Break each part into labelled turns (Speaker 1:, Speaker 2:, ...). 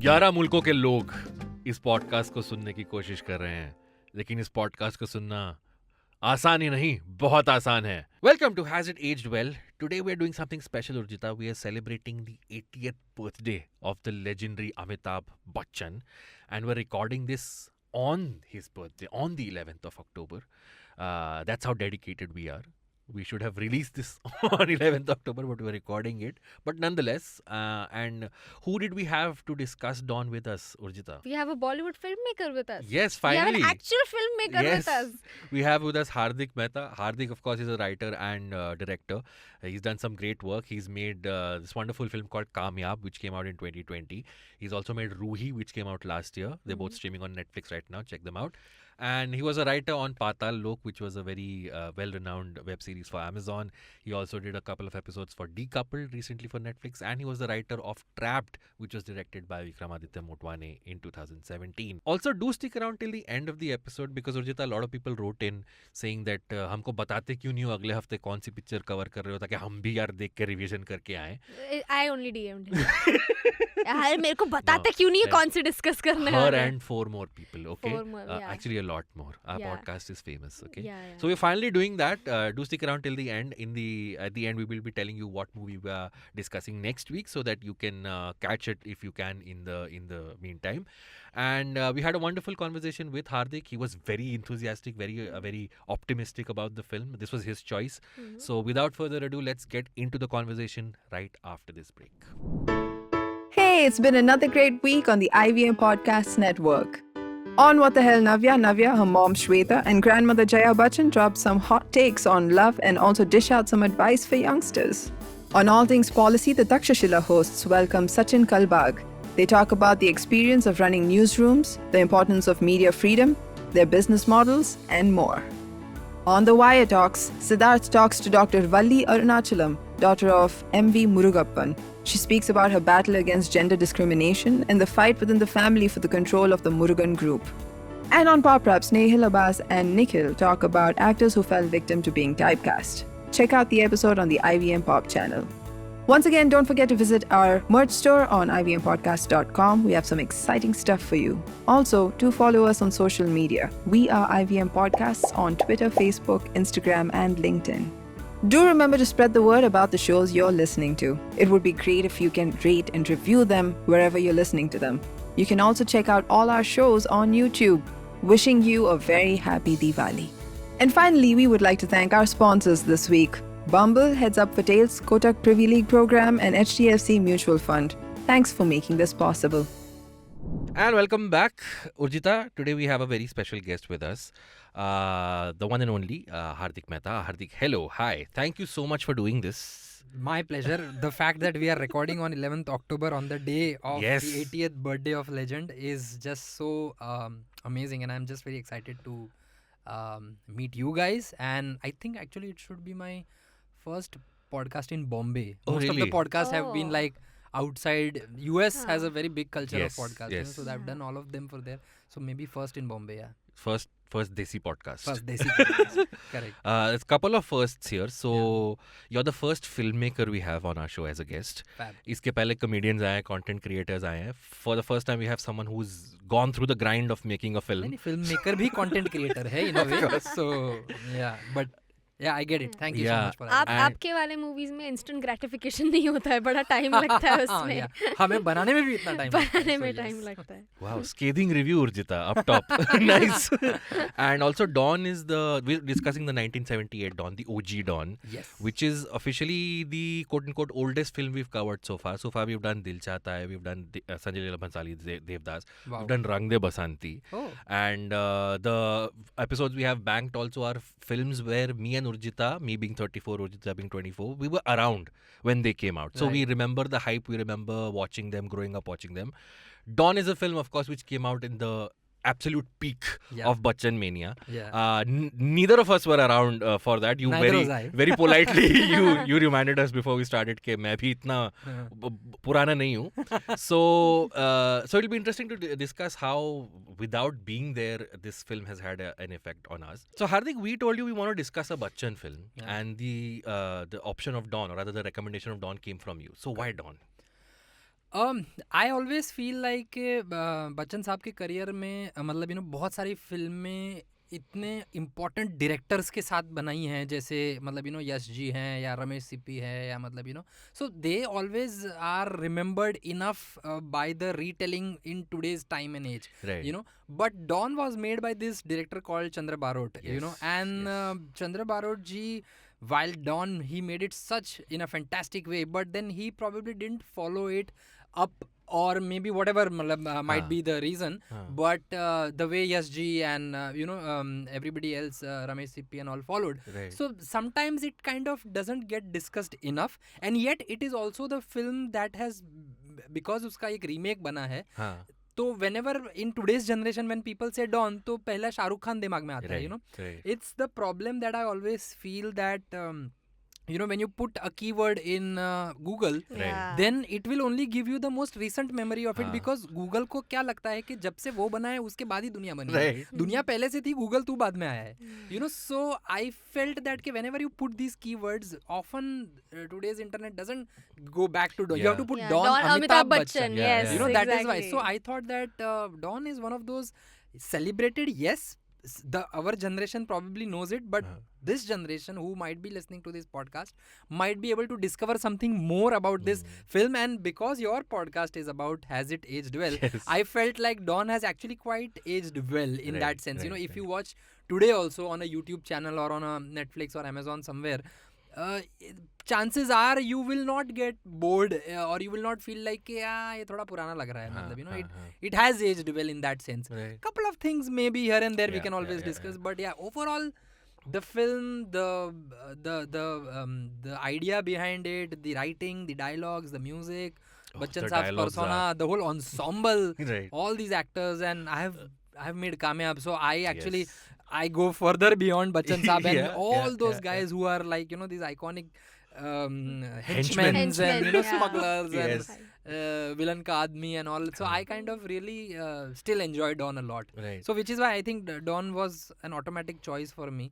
Speaker 1: 11 मुल्कों के लोग इस पॉडकास्ट को सुनने की कोशिश कर रहे हैं, लेकिन इस पॉडकास्ट को सुनना आसान ही नहीं, बहुत आसान है. Welcome to Has It Aged Well. Today we are doing something special, Urjita. We are celebrating the 80th birthday of the legendary Amitabh Bachchan, and we're recording this on his birthday, on the 11th of October. That's how dedicated we are. We should have released this on 11th October, but we're recording it. But nonetheless, and who did we have to discuss Dawn with us, Urjita?
Speaker 2: We have a Bollywood filmmaker with us.
Speaker 1: Yes, finally.
Speaker 2: We have an actual filmmaker with us.
Speaker 1: We have with us Hardik Mehta. Hardik, of course, is a writer and director. He's done some great work. He's made this wonderful film called Kamyaab, which came out in 2020. He's also made Roohi, which came out last year. They're both streaming on Netflix right now. Check them out. And he was a writer on Patal Lok, which was a very well-renowned web series for Amazon. He also did a couple of episodes for Decoupled recently for Netflix. And he was the writer of Trapped, which was directed by Vikramaditya Motwane in 2017. Also, do stick around till the end of the episode because, Urjita, a lot of people wrote in saying that हमको बताते क्यों नहीं हो अगले हफ्ते कौन सी picture cover कर रहे हो ताकि हम भी यार देख के रिवीजन करके आएं.
Speaker 2: I only DM'd him. यार मेरे को बताते क्यों नहीं है कौन सी डिस्कस करने वाले.
Speaker 1: Her and 4 more people, okay?
Speaker 2: 4 more, yeah.
Speaker 1: Actually a lot more. Our podcast is famous, okay?
Speaker 2: Yeah.
Speaker 1: So we're finally doing that. Do stick around till the end. At the end we will be telling you what movie we are discussing next week so that you can catch it if you can in the meantime. And we had a wonderful conversation with Hardik. He was very enthusiastic, very optimistic about the film. This was his choice. Mm-hmm. So without further ado, let's get into the conversation right after this break.
Speaker 3: Hey, it's been another great week on the IVM Podcasts Network. On What the Hell Navya, her mom Shweta, and grandmother Jaya Bachchan dropped some hot takes on love and also dish out some advice for youngsters. On All Things Policy, the Takshashila hosts welcome Sachin Kalbag. They talk about the experience of running newsrooms, the importance of media freedom, their business models, and more. On The Wire Talks, Siddharth talks to Dr. Valli Arunachalam, daughter of M.V. Murugappan. She speaks about her battle against gender discrimination and the fight within the family for the control of the Murugan group. And on Pop Rap, Snehil, Abbas and Nikhil talk about actors who fell victim to being typecast. Check out the episode on the IVM Pop channel. Once again, don't forget to visit our merch store on ivmpodcast.com. We have some exciting stuff for you. Also, do follow us on social media. We are IVM Podcasts on Twitter, Facebook, Instagram, and LinkedIn. Do remember to spread the word about the shows you're listening to. It would be great if you can rate and review them wherever you're listening to them. You can also check out all our shows on YouTube. Wishing you a very happy Diwali. And finally, we would like to thank our sponsors this week. Bumble, Heads Up for Tails, Kotak Privy League Program, and HDFC Mutual Fund. Thanks for making this possible.
Speaker 1: And welcome back, Urjita. Today we have a very special guest with us. The one and only Hardik Mehta. Hardik, hello, hi. Thank you so much for doing this.
Speaker 4: My pleasure. The fact that we are recording on 11th October on the day of the 80th birthday of legend is just so amazing, and I'm just very excited to meet you guys. And I think actually it should be my first podcast in Bombay. Most of the podcasts have been like outside. US has a very big culture of podcasts,
Speaker 1: yes.
Speaker 4: So I've done all of them for there. So maybe first in Bombay, yeah.
Speaker 1: First Desi podcast.
Speaker 4: First Desi podcast. Correct.
Speaker 1: There's a couple of firsts here. So you're the first filmmaker we have on our show as a guest.
Speaker 4: Fab.
Speaker 1: इसके पहले comedians आए हैं, content creators आए हैं. For the first time we have someone who's gone through the grind of making a film.
Speaker 4: नहीं, filmmaker भी content creator है in a way. So yeah, but yeah, I get it. Thank you so much for that.
Speaker 2: आपके वाले movies में instant gratification नहीं होता है, बड़ा टाइम लगता है उसमें.
Speaker 4: हमें बनाने में भी इतना टाइम
Speaker 2: लगता है.
Speaker 1: Wow, scathing review, Urjita, up top. Nice. And also Dawn is we're discussing the 1978 Dawn, the OG Dawn, which is officially the quote-unquote oldest film we've covered so far. So far we've done Dil Chahta Hai, we've done Sanjay Leela Bhansali, Devdas, we've done Rang De Basanti. And the episodes we have banked also are films where me and Urjita, me being 34, Urjita being 24, we were around when they came out. So we remember the hype, we remember watching them, growing up watching them. Dawn is a film, of course, which came out in the absolute peak of Bachchan mania. Neither of us were around for that. You very politely you reminded us before we started that मैं भी इतना पुराना नहीं हूँ. So it'll be interesting to discuss how, without being there, this film has had an effect on us. So Hardik, we told you we want to discuss a Bachchan film, and the option of Dawn, or rather the recommendation of Dawn, came from you. So why Dawn?
Speaker 4: I always feel like Bachchan साहब के career में मतलब बहुत सारी फिल्में इतने important directors के साथ बनाई हैं, जैसे मतलब यश जी हैं या रमेश सिप्पी है या मतलब so they always are remembered enough by the retelling in today's time and age, but Dawn was made by this director called Chandra Barot, and Chandra Barot ji, while Dawn, he made it such in a fantastic way, but then he probably didn't follow it up, or maybe whatever might be the reason, but the way Yash ji and everybody else, Ramesh Sippy and all followed, so sometimes it kind of doesn't get discussed enough, and yet it is also the film that has, because uska ek remake bana hai, तो whenever in today's generation when people say Dawn, तो पहला शाहरुख खान दिमाग में आता है, it's the problem that I always feel that when you put a keyword in Google, then it will only give you the most recent memory of it, because Google को क्या लगता है कि जब से वो बना है उसके बाद ही दुनिया बनी है, दुनिया पहले से थी, Google तू बाद में आया है, so I felt that कि whenever you put these keywords, often today's internet doesn't go back to Dawn. You have to put Dawn Amitabh Bachchan.
Speaker 2: Yes,
Speaker 4: that
Speaker 2: exactly.
Speaker 4: is why. So I thought that Dawn is one of those celebrated, yes, our generation probably knows it, but this generation who might be listening to this podcast might be able to discover something more about this film, and because your podcast is about has it aged well, I felt like Dawn has actually quite aged well in that sense. If you watch today also on a YouTube channel or on a Netflix or Amazon somewhere, chances are you will not get bored, or you will not feel like ये थोड़ा पुराना लग रहा है, मतलब it has aged well in that sense. Couple of things maybe here and there we can always discuss, but overall the film, the idea behind it, the writing, the dialogues, the music, Bachchan Saab's persona, the whole ensemble, all these actors, and I have made Kamyaab, so I actually I go further beyond Bachchan Saab and all those guys who are like these iconic henchmen and smugglers and villain ka aadmi and all, so I kind of really still enjoy Dawn a lot, so which is why I think Dawn was an automatic choice for me.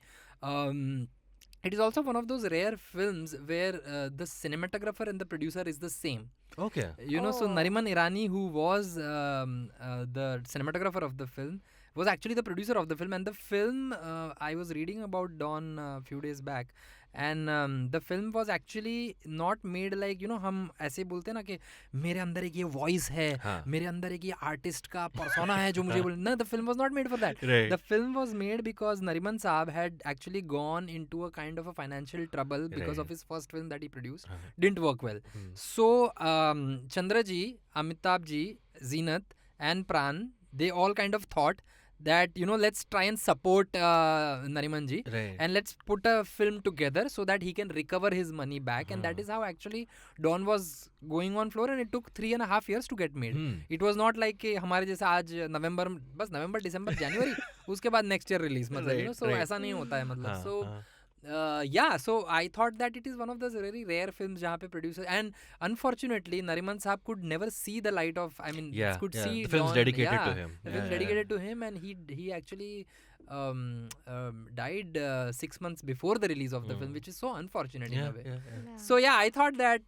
Speaker 4: It is also one of those rare films where the cinematographer and the producer is the same. So Nariman Irani, who was the cinematographer of the film, was actually the producer of the film, and the film I was reading about Dawn a few days back, and the film was actually not made like हम ऐसे बोलते हैं ना कि मेरे अंदर एक ये voice है, मेरे अंदर एक ये artist का persona है जो मुझे बोल, no, the film was not made for that. The film was made because Nariman Saab had actually gone into a kind of a financial trouble because of his first film that he produced, didn't work well. So Chandra ji, Amitabh ji, Zeenat and Pran, they all kind of thought that let's try and support Nariman ji, and let's put a film together so that he can recover his money back, and that is how actually Dawn was going on floor, and it took 3.5 years to get made. It was not like कि हमारे जैसा आज नवंबर दिसंबर जनवरी उसके बाद next year release, मतलब so ऐसा नहीं होता है, मतलब so so I thought that it is one of those very rare films जहाँ पे producer, and unfortunately Nariman Saab could never see the light of, could see
Speaker 1: the film's dedicated to him.
Speaker 4: The film's dedicated to him, and he actually died 6 months before the release of the film, which is so unfortunate in a way. So I thought that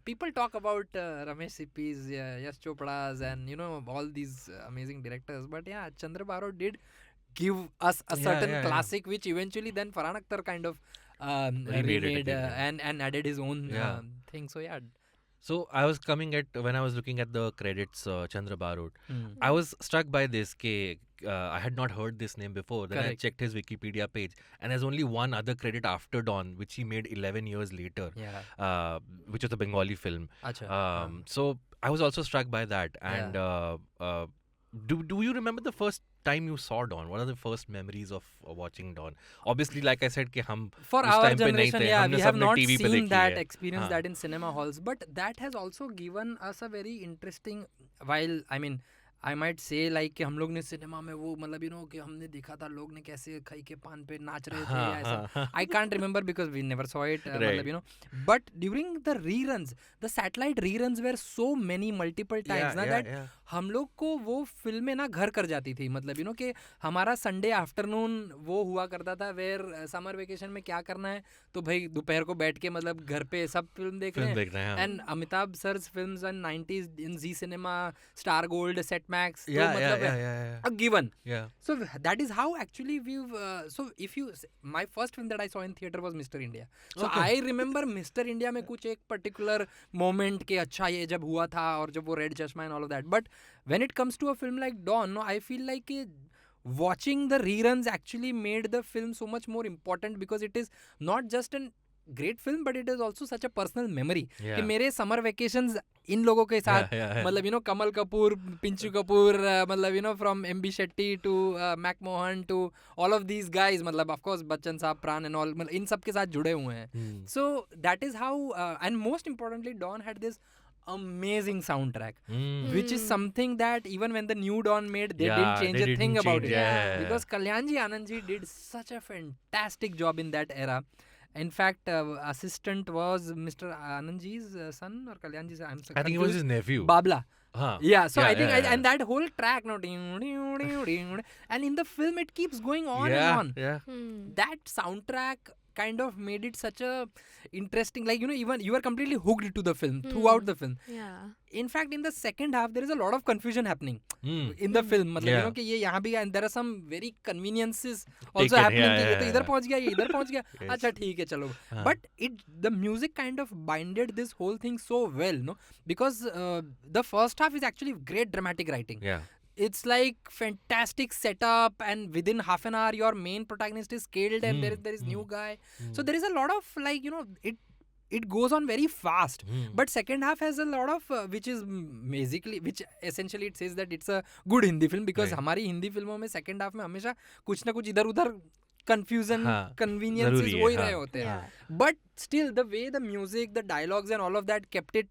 Speaker 4: people talk about Ramesh Sippy's, Yash Chopra's, and all these amazing directors, but Chandra Barot did give us a certain classic, which eventually then Farhan Akhtar kind of remade and added his own thing. So
Speaker 1: So I was when I was looking at the credits, Chandra Barot, I was struck by this. I had not heard this name before. Then I checked his Wikipedia page, and there's only one other credit after Dawn, which he made 11 years later, which was a Bengali film. So I was also struck by that. And do you remember the first time you saw Dawn? What are the first memories of watching Dawn? Obviously, like I said, हम
Speaker 4: for
Speaker 1: उस
Speaker 4: our
Speaker 1: time पे नहीं
Speaker 4: generation,
Speaker 1: थे,
Speaker 4: we
Speaker 1: हमने
Speaker 4: have
Speaker 1: सबने
Speaker 4: not
Speaker 1: TV पे
Speaker 4: seen
Speaker 1: देखी
Speaker 4: that,
Speaker 1: है.
Speaker 4: experienced that in cinema halls, but that has also given us a very interesting, while I might say like कि हम लोग ने सिनेमा में वो मतलब you know कि हमने देखा था लोग ने कैसे खाई के पान पे नाच रहे थे ऐसा. I can't remember because we never saw it. मतलब you know, but during the reruns, the satellite reruns were so many multiple times ना that हम लोग को वो फिल्में ना घर कर जाती थी. मतलब you know कि हमारा संडे आफ्टरनून वो हुआ करता था where समर वेकेशन में क्या करना है तो भाई दोपहर को बैठ के मतलब घर पे सब फिल्म देख रहे हैं. And Amitabh सर's films in 90s in Z Cinema, Star Gold, Set Max, तो मतलब a given. So that is how actually we've so if you my first film that I saw in theater was Mr. India. So I remember Mr. India में कुछ एक particular moment के अच्छा ये जब हुआ था और जब वो रेड चश्मा and all of that. But when it comes to a film like Dawn, no, I feel like watching the reruns actually made the film so much more important because it is not just an great film but it is also such a personal memory कि मेरे summer vacations इन लोगों के साथ मतलब you know कमल कपूर, पिंचू कपूर, मतलब you know from M.B. Shetty to Mac Mohan to all of these guys, मतलब of course Bachchan साहब, प्राण and all, मतलब इन सब के साथ जुड़े हुए हैं. So that is how and most importantly Dawn had this amazing soundtrack, which is something that even when the new Dawn made, they didn't change a thing about it. Because Kalyanji Anandji did such a fantastic job in that era. In fact, assistant was Mr. Anandji's son or Kalyanji's.
Speaker 1: I think it was his nephew.
Speaker 4: Babla. Yeah, so I think
Speaker 1: yeah.
Speaker 4: and that whole track, no, and in the film it keeps going on and on. That soundtrack kind of made it such a interesting, like, you know, even you are completely hooked to the film throughout the film. In fact, in the second half there is a lot of confusion happening in the film, मतलब you know कि ये यहाँ भी, and there are some very conveniences also happening कि ये तो इधर पहुँच गया, ये इधर पहुँच गया, अच्छा ठीक है चलो. But the music kind of binded this whole thing so well, no, because the first half is actually great dramatic writing. It's like fantastic setup, and within half an hour your main protagonist is killed and there is new guy. So there is a lot of, like, you know, it goes on very fast. But second half has a lot of which essentially it says that it's a good Hindi film, because हमारी हिंदी फिल्मों में second half में हमेशा कुछ ना कुछ इधर उधर confusion, conveniences हो ही रहे होते हैं. But still the way the music, the dialogues and all of that kept it,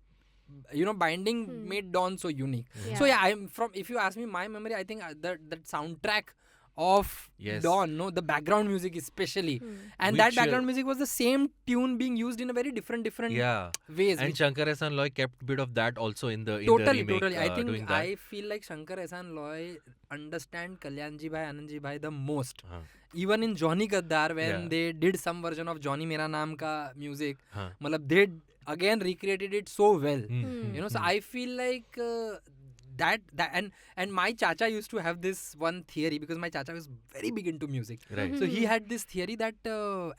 Speaker 4: you know, binding, made Dawn so unique. So if you ask me my memory, I think that soundtrack of Dawn, no, the background music especially, and which, that background music was the same tune being used in a very different ways.
Speaker 1: And Shankar Ehsaan Loy kept a bit of that also in the remake.
Speaker 4: Totally. I think I feel like Shankar Ehsaan Loy understand Kalyanji Bhai, Anandji Bhai the most. Even in Johnny Gaddar, when they did some version of Johnny Mera Naam ka music, matlab they again recreated it so well. You know, so I feel like that and my chacha used to have this one theory, because my chacha was very big into music. So he had this theory that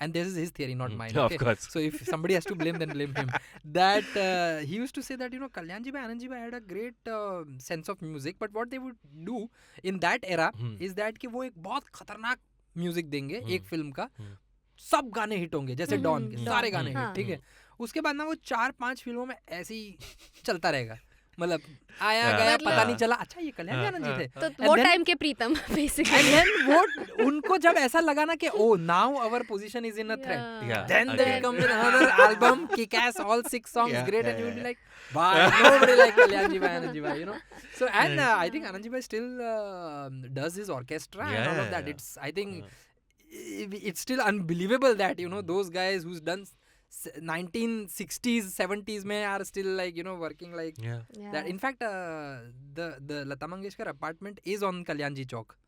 Speaker 4: and this is his theory, not mine.
Speaker 1: Okay? Of course.
Speaker 4: So if somebody has to blame, then blame him. That he used to say that, you know, Kalyanji Bhai, Anandji Bhai had a great sense of music, but what they would do in that era is that कि वो एक बहुत खतरनाक music देंगे एक film का, सब गाने हिट होंगे, जैसे डॉन के सारे गाने हिट, ठीक है. उसके बाद ना वो 4-5 फिल्मों में ऐसे ही चलता रहेगा, मतलब आया गया पता नहीं चला, अच्छा ये कल्याण आनंद जी थे,
Speaker 2: तो वो टाइम के प्रीतम बेसिकली.
Speaker 4: एंड देन वो उनको जब ऐसा लगा ना कि oh now our position is in a threat, then they come with another album, kick S, all 6 songs great, and you would be like, wow, nobody like Kalyan ji bhai, Anand ji bhai, you know. So and I think Anand ji bhai still does his orchestra and all of that. It's, I think it's still unbelievable that, you know, those guys who's done 1960s 70s mein are still, like, you know, working like that. In fact, the Lata Mangeshkar apartment is on Kalyanji Chowk.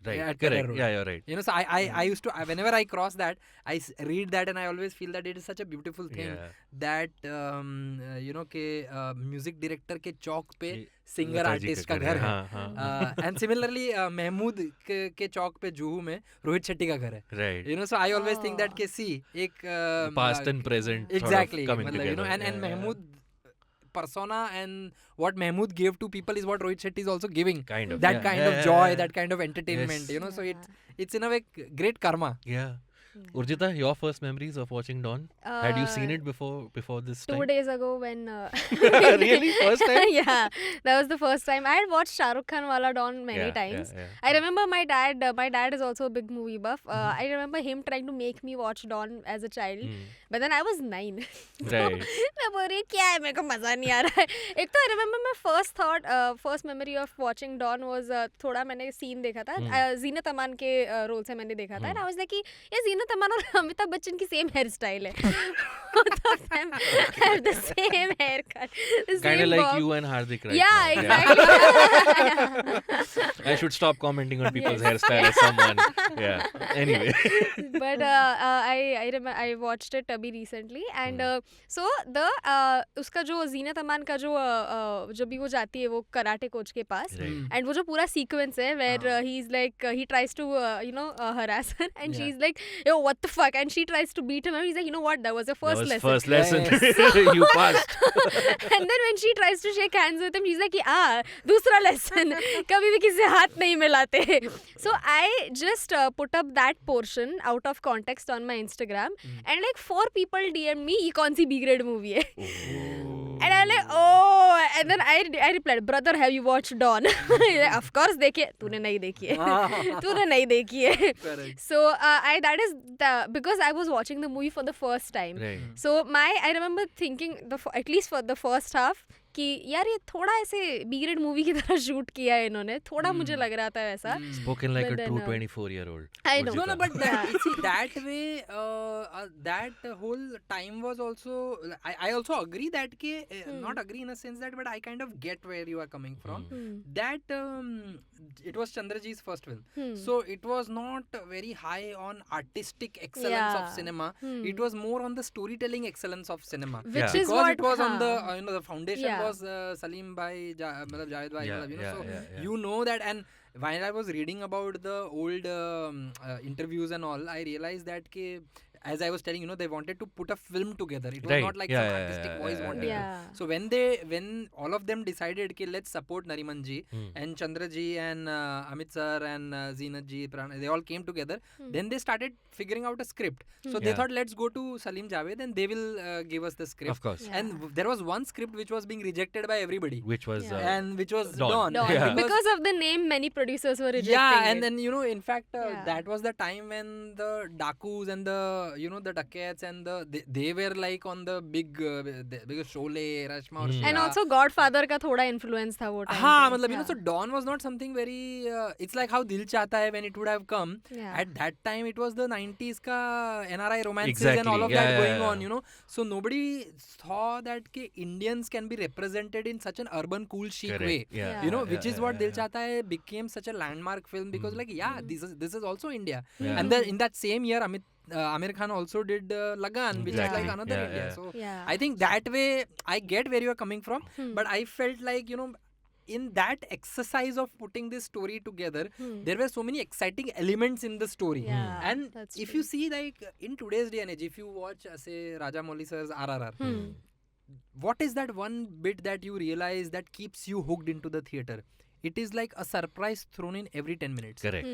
Speaker 1: Right, correct. Yeah, you're right.
Speaker 4: You know, so I used to, whenever I cross that, I read that and I always feel that it is such a beautiful thing that you know के music director के चौक पे singer artist का घर है. And similarly Mahmood के चौक पे जुहू में रोहित शेट्टी का घर है.
Speaker 1: Right.
Speaker 4: You know, so I always think that के see एक
Speaker 1: past and present
Speaker 4: exactly
Speaker 1: sort of coming
Speaker 4: मतलब,
Speaker 1: together.
Speaker 4: you know, and Mahmood persona and what Mahmood gave to people is what Rohit Shetty is also giving.
Speaker 1: Kind of.
Speaker 4: That kind of joy, that kind of entertainment, you know, so it's in a way great karma.
Speaker 1: Yeah. Urjita, your first memories of watching Dawn? Had you seen it before this time?
Speaker 2: 2 days ago when
Speaker 1: Really? First time?
Speaker 2: yeah, that was the first time. I had watched Shah Rukh Khan wala Dawn many times. I remember my dad is also a big movie buff. I remember him trying to make me watch Dawn as a child, but then I was 9.
Speaker 1: Right.
Speaker 2: मैं बोल रही क्या है, मेरे को मजा नहीं आ रहा है. एक तो I remember my first memory of watching Dawn was थोड़ा मैंने scene देखा था, जीनत अमान के रोल से मैंने देखा था, and I was like कि ये जीनत अमान और अमिताभ बच्चन की same hairstyle है. Both of them have the same haircut, the
Speaker 1: Kind
Speaker 2: same
Speaker 1: of like
Speaker 2: bob.
Speaker 1: you and Hardik right
Speaker 2: Yeah,
Speaker 1: now.
Speaker 2: exactly.
Speaker 1: I should stop commenting on people's hairstyle as someone. Yeah. Anyway.
Speaker 2: But I remember I watched it अभी recently, and so the उसका जो जीनत अमान का जो जब भी वो जाती है वो कराटे कोच के पास, and वो जो पूरा sequence है where he's like he tries to harass her, and she's like, yo, what the fuck, and she tries to beat him, and he's like, you know what, that was your first lesson.
Speaker 1: First lesson. You passed.
Speaker 2: And then when she tries to shake hands with him, she's like, दूसरा lesson, कभी भी किसी हाथ नहीं मिलाते. So I just put up that portion out of context on my Instagram, and like 4 people DM me, ये कौन सी B grade movie है? And I'm like, oh, and then I replied, brother, have you watched Dawn? Of course देखी है. तूने नहीं देखी है. तूने नहीं देखी है. So because I was watching the movie for the first time.
Speaker 1: Right.
Speaker 2: So I remember thinking at least for the first half कि यार ये थोड़ा ऐसे B grade movie की तरह शूट किया है इन्होंने, थोड़ा मुझे लग रहा था ऐसा.
Speaker 1: Spoken like
Speaker 2: But
Speaker 1: a
Speaker 2: then,
Speaker 1: true 24-year-old.
Speaker 2: I know.
Speaker 4: No, but see, that way, that whole time was also. I also agree that not agree in a sense that, but I kind of get where you are coming from. That it was Chandraji's first film, so it was not very high on artistic excellence of cinema. It was more on the storytelling excellence of cinema,
Speaker 2: which is
Speaker 4: because
Speaker 2: what
Speaker 4: it was on the the foundation was Salim Bhai, Javed Bhai, so you know that. And while I was reading about the old interviews and all, I realized that as I was telling, they wanted to put a film together. It was not like some artistic voice wanted to. So when all of them decided let's support Nariman ji and Chandra ji and Amit sir and Zeenat ji, they all came together. Then they started figuring out a script. So they thought, let's go to Salim Javed and they will give us the script.
Speaker 1: Of course.
Speaker 4: And there was one script which was being rejected by everybody.
Speaker 1: Which was
Speaker 4: which was
Speaker 1: Dawn.
Speaker 2: Dawn. Because of the name, many producers were rejecting
Speaker 4: and
Speaker 2: it.
Speaker 4: then in fact that was the time when the Dakus and the the Dacoits and they were like on the big because Sholay, Rashma or
Speaker 2: and also Godfather का थोड़ा influence था वो time.
Speaker 4: हाँ, मतलब so Dawn was not something very. It's like how Dil Chahta Hai when it would have come. At that time it was the 90s ka NRI romances and all of that going on. So nobody saw that Indians can be represented in such an urban cool chic way. Which is what Dil Chahta Hai became such a landmark film because this is also India. And then in that same year Amir Khan also did Lagan, which is like another India. So I think that way I get where you are coming from, but I felt like in that exercise of putting this story together, there were so many exciting elements in the story. And if you see like in today's day and age, if you watch say Rajamouli sir's RRR, what is that one bit that you realize that keeps you hooked into the theatre? It is like a surprise thrown in every 10 minutes.
Speaker 1: Correct.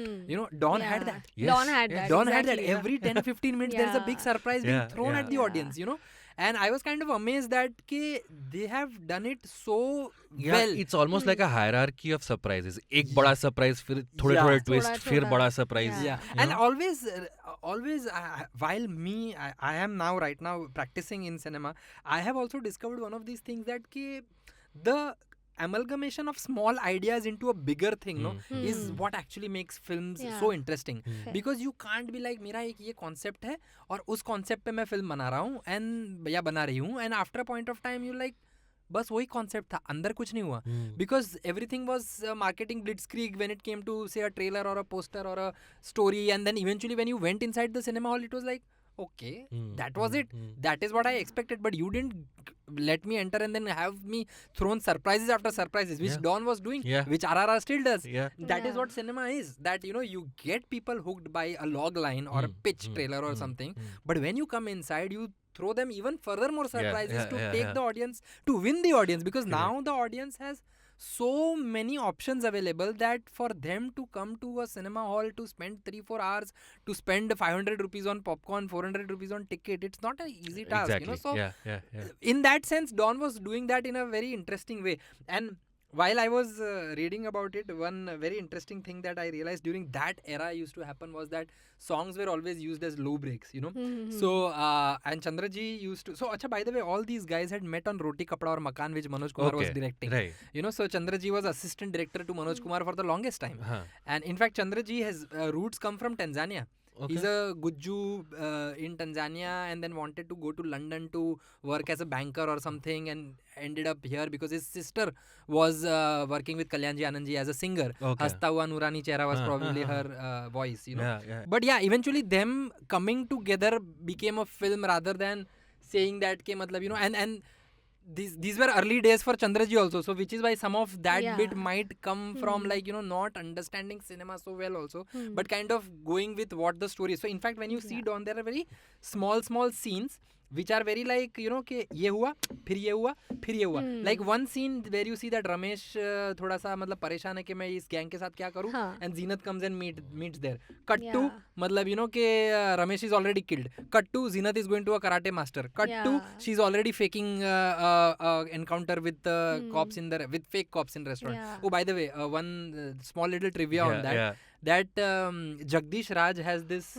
Speaker 4: Dawn had that.
Speaker 2: Yes. Dawn had that.
Speaker 4: Dawn had that. Every 10-15 minutes there is a big surprise being thrown at the audience, And I was kind of amazed that they have done it so well.
Speaker 1: It's almost like a hierarchy of surprises. एक बड़ा surprise, फिर थोड़े twist, फिर बड़ा surprise.
Speaker 4: And always while I am right now practicing in cinema, I have also discovered one of these things that the amalgamation of small ideas into a bigger thing is what actually makes films so interesting. Because you can't be like मेरा एक ये concept है और उस concept पे मैं film बना रहा हूँ या बना रही हूँ, and after a point of time you like बस वही concept था, अंदर कुछ नहीं हुआ. Because everything was marketing blitzkrieg when it came to say a trailer or a poster or a story, and then eventually when you went inside the cinema hall it was like, okay, that was it. That is what I expected, but you didn't let me enter and then have me thrown surprises after surprises, which Dawn was doing, which RRR still does. That is what cinema is. That you get people hooked by a log line or a pitch trailer or something, but when you come inside, you throw them even further more surprises to take the audience, to win the audience, because now the audience has so many options available that for them to come to a cinema hall to spend 3-4 hours, to spend 500 rupees on popcorn, 400 rupees on ticket, it's not an easy task.
Speaker 1: Exactly.
Speaker 4: So
Speaker 1: Yeah.
Speaker 4: in that sense, Don was doing that in a very interesting way. And while I was reading about it, one very interesting thing that I realized during that era used to happen was that songs were always used as low breaks, So, and Chandraji used to... So, acha, by the way, all these guys had met on Roti Kapda or Makan, which Manoj Kumar was directing.
Speaker 1: Right.
Speaker 4: So Chandraji was assistant director to Manoj Kumar for the longest time. And in fact, Chandraji has roots come from Tanzania.
Speaker 1: Okay.
Speaker 4: He's a Gujju in Tanzania and then wanted to go to London to work as a banker or something and ended up here because his sister was working with Kalyanji Anandji as a singer. Hasta Hua Nurani Chehra was probably her voice,
Speaker 1: Yeah.
Speaker 4: But yeah, eventually them coming together became a film rather than saying that, and these were early days for Chandraji also, so which is why some of that bit might come from not understanding cinema so well also, but kind of going with what the story is. So in fact, when you see Don, there are very small scenes which are very like, कि ये हुआ, फिर ये हुआ, फिर ये हुआ. Like one scene where you see that Ramesh थोड़ा सा मतलब परेशान है कि मैं इस gang के साथ क्या करूँ, and Zinat comes and meets there. Cut to, मतलब कि Ramesh is already killed. Cut to, Zinat is going to a karate master. Cut to, she's already faking encounter with cops with fake cops in restaurant. Oh, by the way, one small little trivia on that. That Jagdish Raj has this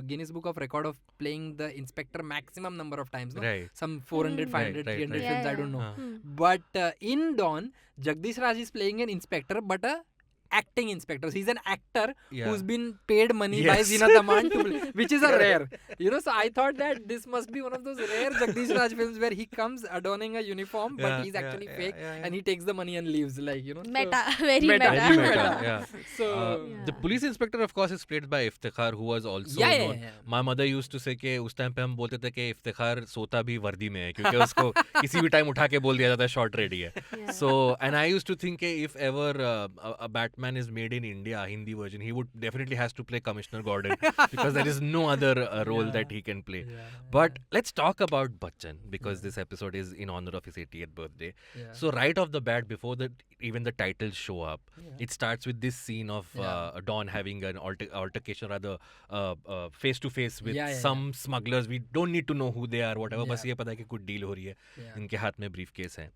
Speaker 4: Guinness Book of Record of playing the inspector maximum number of times. No?
Speaker 1: Right.
Speaker 4: Some 400, 500, 300 films, I don't know.
Speaker 2: Hmm.
Speaker 4: But in Dawn, Jagdish Raj is playing an inspector, but a acting inspector. He's an actor who's been paid money by Zeenat Aman to play, which is a rare. So I thought that this must be one of those rare Jagdish Raj films where he comes adorning a uniform, but he's actually fake and he takes the money and leaves.
Speaker 2: Meta, very
Speaker 1: Very
Speaker 2: meta.
Speaker 1: meta, yeah.
Speaker 4: So
Speaker 1: The police inspector, of course, is played by Iftikhar, who was also known. My mother used to say कि उस time पे हम बोलते थे कि Iftikhar सोता भी वर्दी में है क्योंकि उसको किसी भी time उठा के बोल दिया जाता है short ready है. So, and I used to think कि if ever a Batman is made in India, Hindi version, he would definitely has to play Commissioner Gordon because there is no other role that he can play. But let's talk about Bachchan because this episode is in honor of his 80th birthday. So right off the bat, before even the titles show up, it starts with this scene of Don having an altercation, rather face to face with some smugglers. We don't need to know who they are, whatever. बस ये पता है कि कुछ deal हो रही है. इनके हाथ में briefcase है.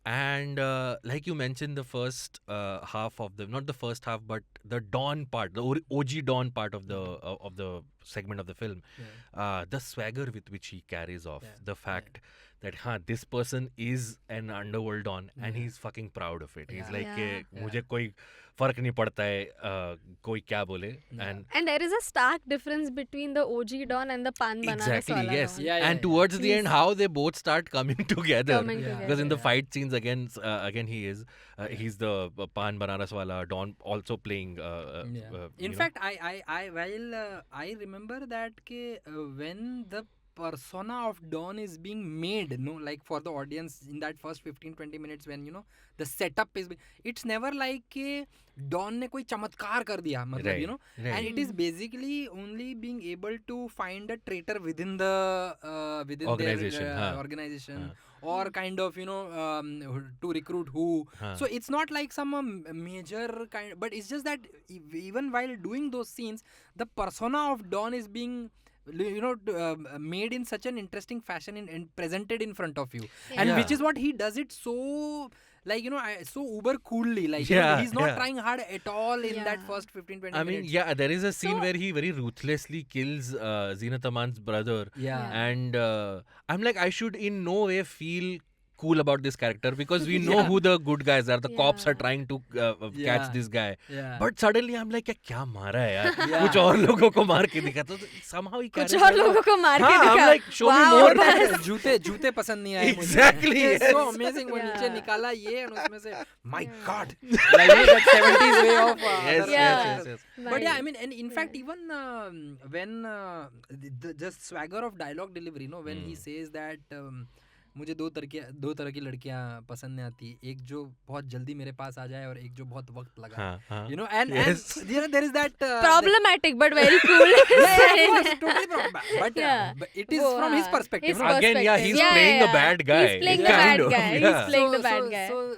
Speaker 1: And like you mentioned, the first half of not the first half, but the Dawn part, the OG Dawn part of the segment of the film, the swagger with which he carries off, the fact that this person is an underworld Don and he's fucking proud of it. He's like, मुझे कोई फर्क नहीं पड़ता है कोई क्या बोले.
Speaker 2: And there is a stark difference between the OG Don and the Pan Banaras
Speaker 1: Exactly,
Speaker 2: wala
Speaker 1: yes.
Speaker 2: Don.
Speaker 1: And towards the end, how they both start coming together. Because in the fight scenes, again he's the Pan Banaras wala, Don also playing.
Speaker 4: In fact, I remember that when the persona of Don is being made, like for the audience in that first 15-20 minutes when the setup is, it's never like Don ne koi chamatkar kar diya, matlab, and it is basically only being able to find a traitor within the
Speaker 1: organization,
Speaker 4: their organization, or kind of to recruit who. So it's not like some major kind, but it's just that even while doing those scenes, the persona of Don is being made in such an interesting fashion and presented in front of you, and which is what he does it so so uber coolly, he's not trying hard at all in that first 15-20 minutes.
Speaker 1: There is a scene where he very ruthlessly kills Zeenat Aman's brother, and I'm like, I should in no way feel cool about this character because we know who the good guys are. The cops are trying to catch this guy, but suddenly I'm like, क्या मारा है यार? कुछ और लोगों को मार के दिखा. तो somehow he
Speaker 2: कुछ और लोगों को मार के दिखा.
Speaker 1: I'm like, show me more.
Speaker 4: जूते पसंद नहीं आए मुझे.
Speaker 1: Exactly.
Speaker 4: It's so amazing. वो नीचे निकाला ये and उसमें से, my God, like that 70s way of
Speaker 1: yes.
Speaker 4: But yeah, I mean, and in fact, even when the swagger of dialogue delivery, when he says that मुझे दो तरह की लड़कियां पसंद नहीं आती, एक जो बहुत जल्दी मेरे पास आ जाए और एक जो बहुत वक्त लगा, and there is that
Speaker 2: problematic but very cool.
Speaker 4: Totally problematic, but it is from his perspective.
Speaker 1: Again, he's playing the bad guy.
Speaker 2: He's playing the bad guy.
Speaker 4: So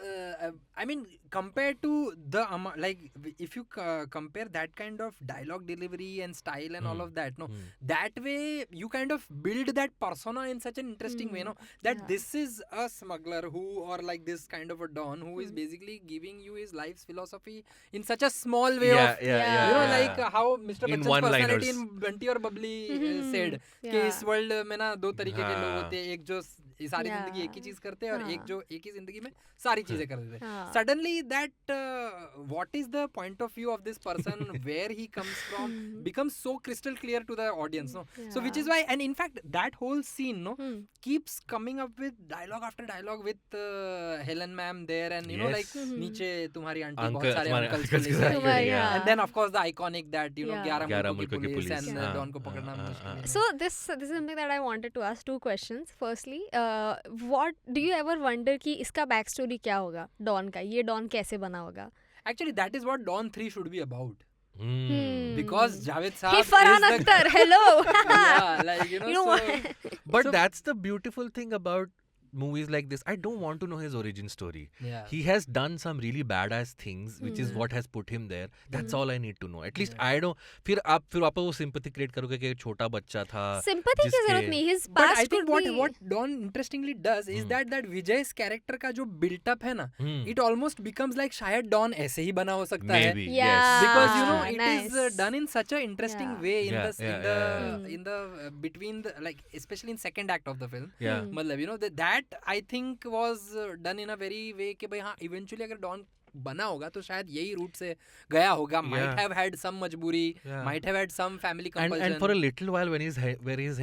Speaker 4: I mean, compared to the like, if you compare that kind of dialogue delivery and style and all of that, that way you kind of build that persona in such an interesting way, that this is a smuggler who, or like this kind of a don who is basically giving you his life's philosophy in such a small way like how Mr. Bachchan's personality in Bunty or Bubbly said कि इस world में ना दो तरीके के लोग होते हैं, एक जो सारी जिंदगी एक ही चीज करते हैं और एक जो एक ही जिंदगी में सारी चीजें कर देते हैं. Suddenly that what is the point of view of this person, where he comes from, becomes so crystal clear to the audience, so which is why, and in fact that whole scene keeps coming up with dialogue after dialogue with Helen ma'am there, and you know, like नीचे तुम्हारी aunty बहुत सारे uncles, and then of course the iconic that 11 मुल्कों की police and Don को पकड़ना मुश्किल.
Speaker 2: So this is something that I wanted to ask. 2 questions. Firstly, what do you ever wonder कि इसका back story क्या होगा Don का, ये Don कैसे बना होगा?
Speaker 4: Actually that is what Don 3 should be about. Because Javed Saab
Speaker 2: hey, Farhan Akhtar, hello.
Speaker 4: Yeah, like you know so,
Speaker 1: but that's the beautiful thing about movies like this. I don't want to know his origin story. He has done some really badass things, which is what has put him there. That's all I need to know. At least I don't. फिर आप वो sympathy create करोगे कि छोटा बच्चा था.
Speaker 2: Sympathy की जरूरत नहीं. His
Speaker 4: but
Speaker 2: past
Speaker 4: I think
Speaker 2: could
Speaker 4: what Don interestingly does is that Vijay's character का जो built up है ना, it almost becomes like शायद Don ऐसे ही बना हो सकता है.
Speaker 1: Maybe.
Speaker 2: Yeah.
Speaker 1: Yes.
Speaker 4: Because it is done in such an interesting way in the between the, like especially in second act of the film. मतलब that I think was done in a very way कि भाई हाँ eventually अगर Don बना होगा तो शायद यही रूट से गया होगा. Might have had some मजबूरी, might have had some family compulsion.
Speaker 1: And for a little while when he's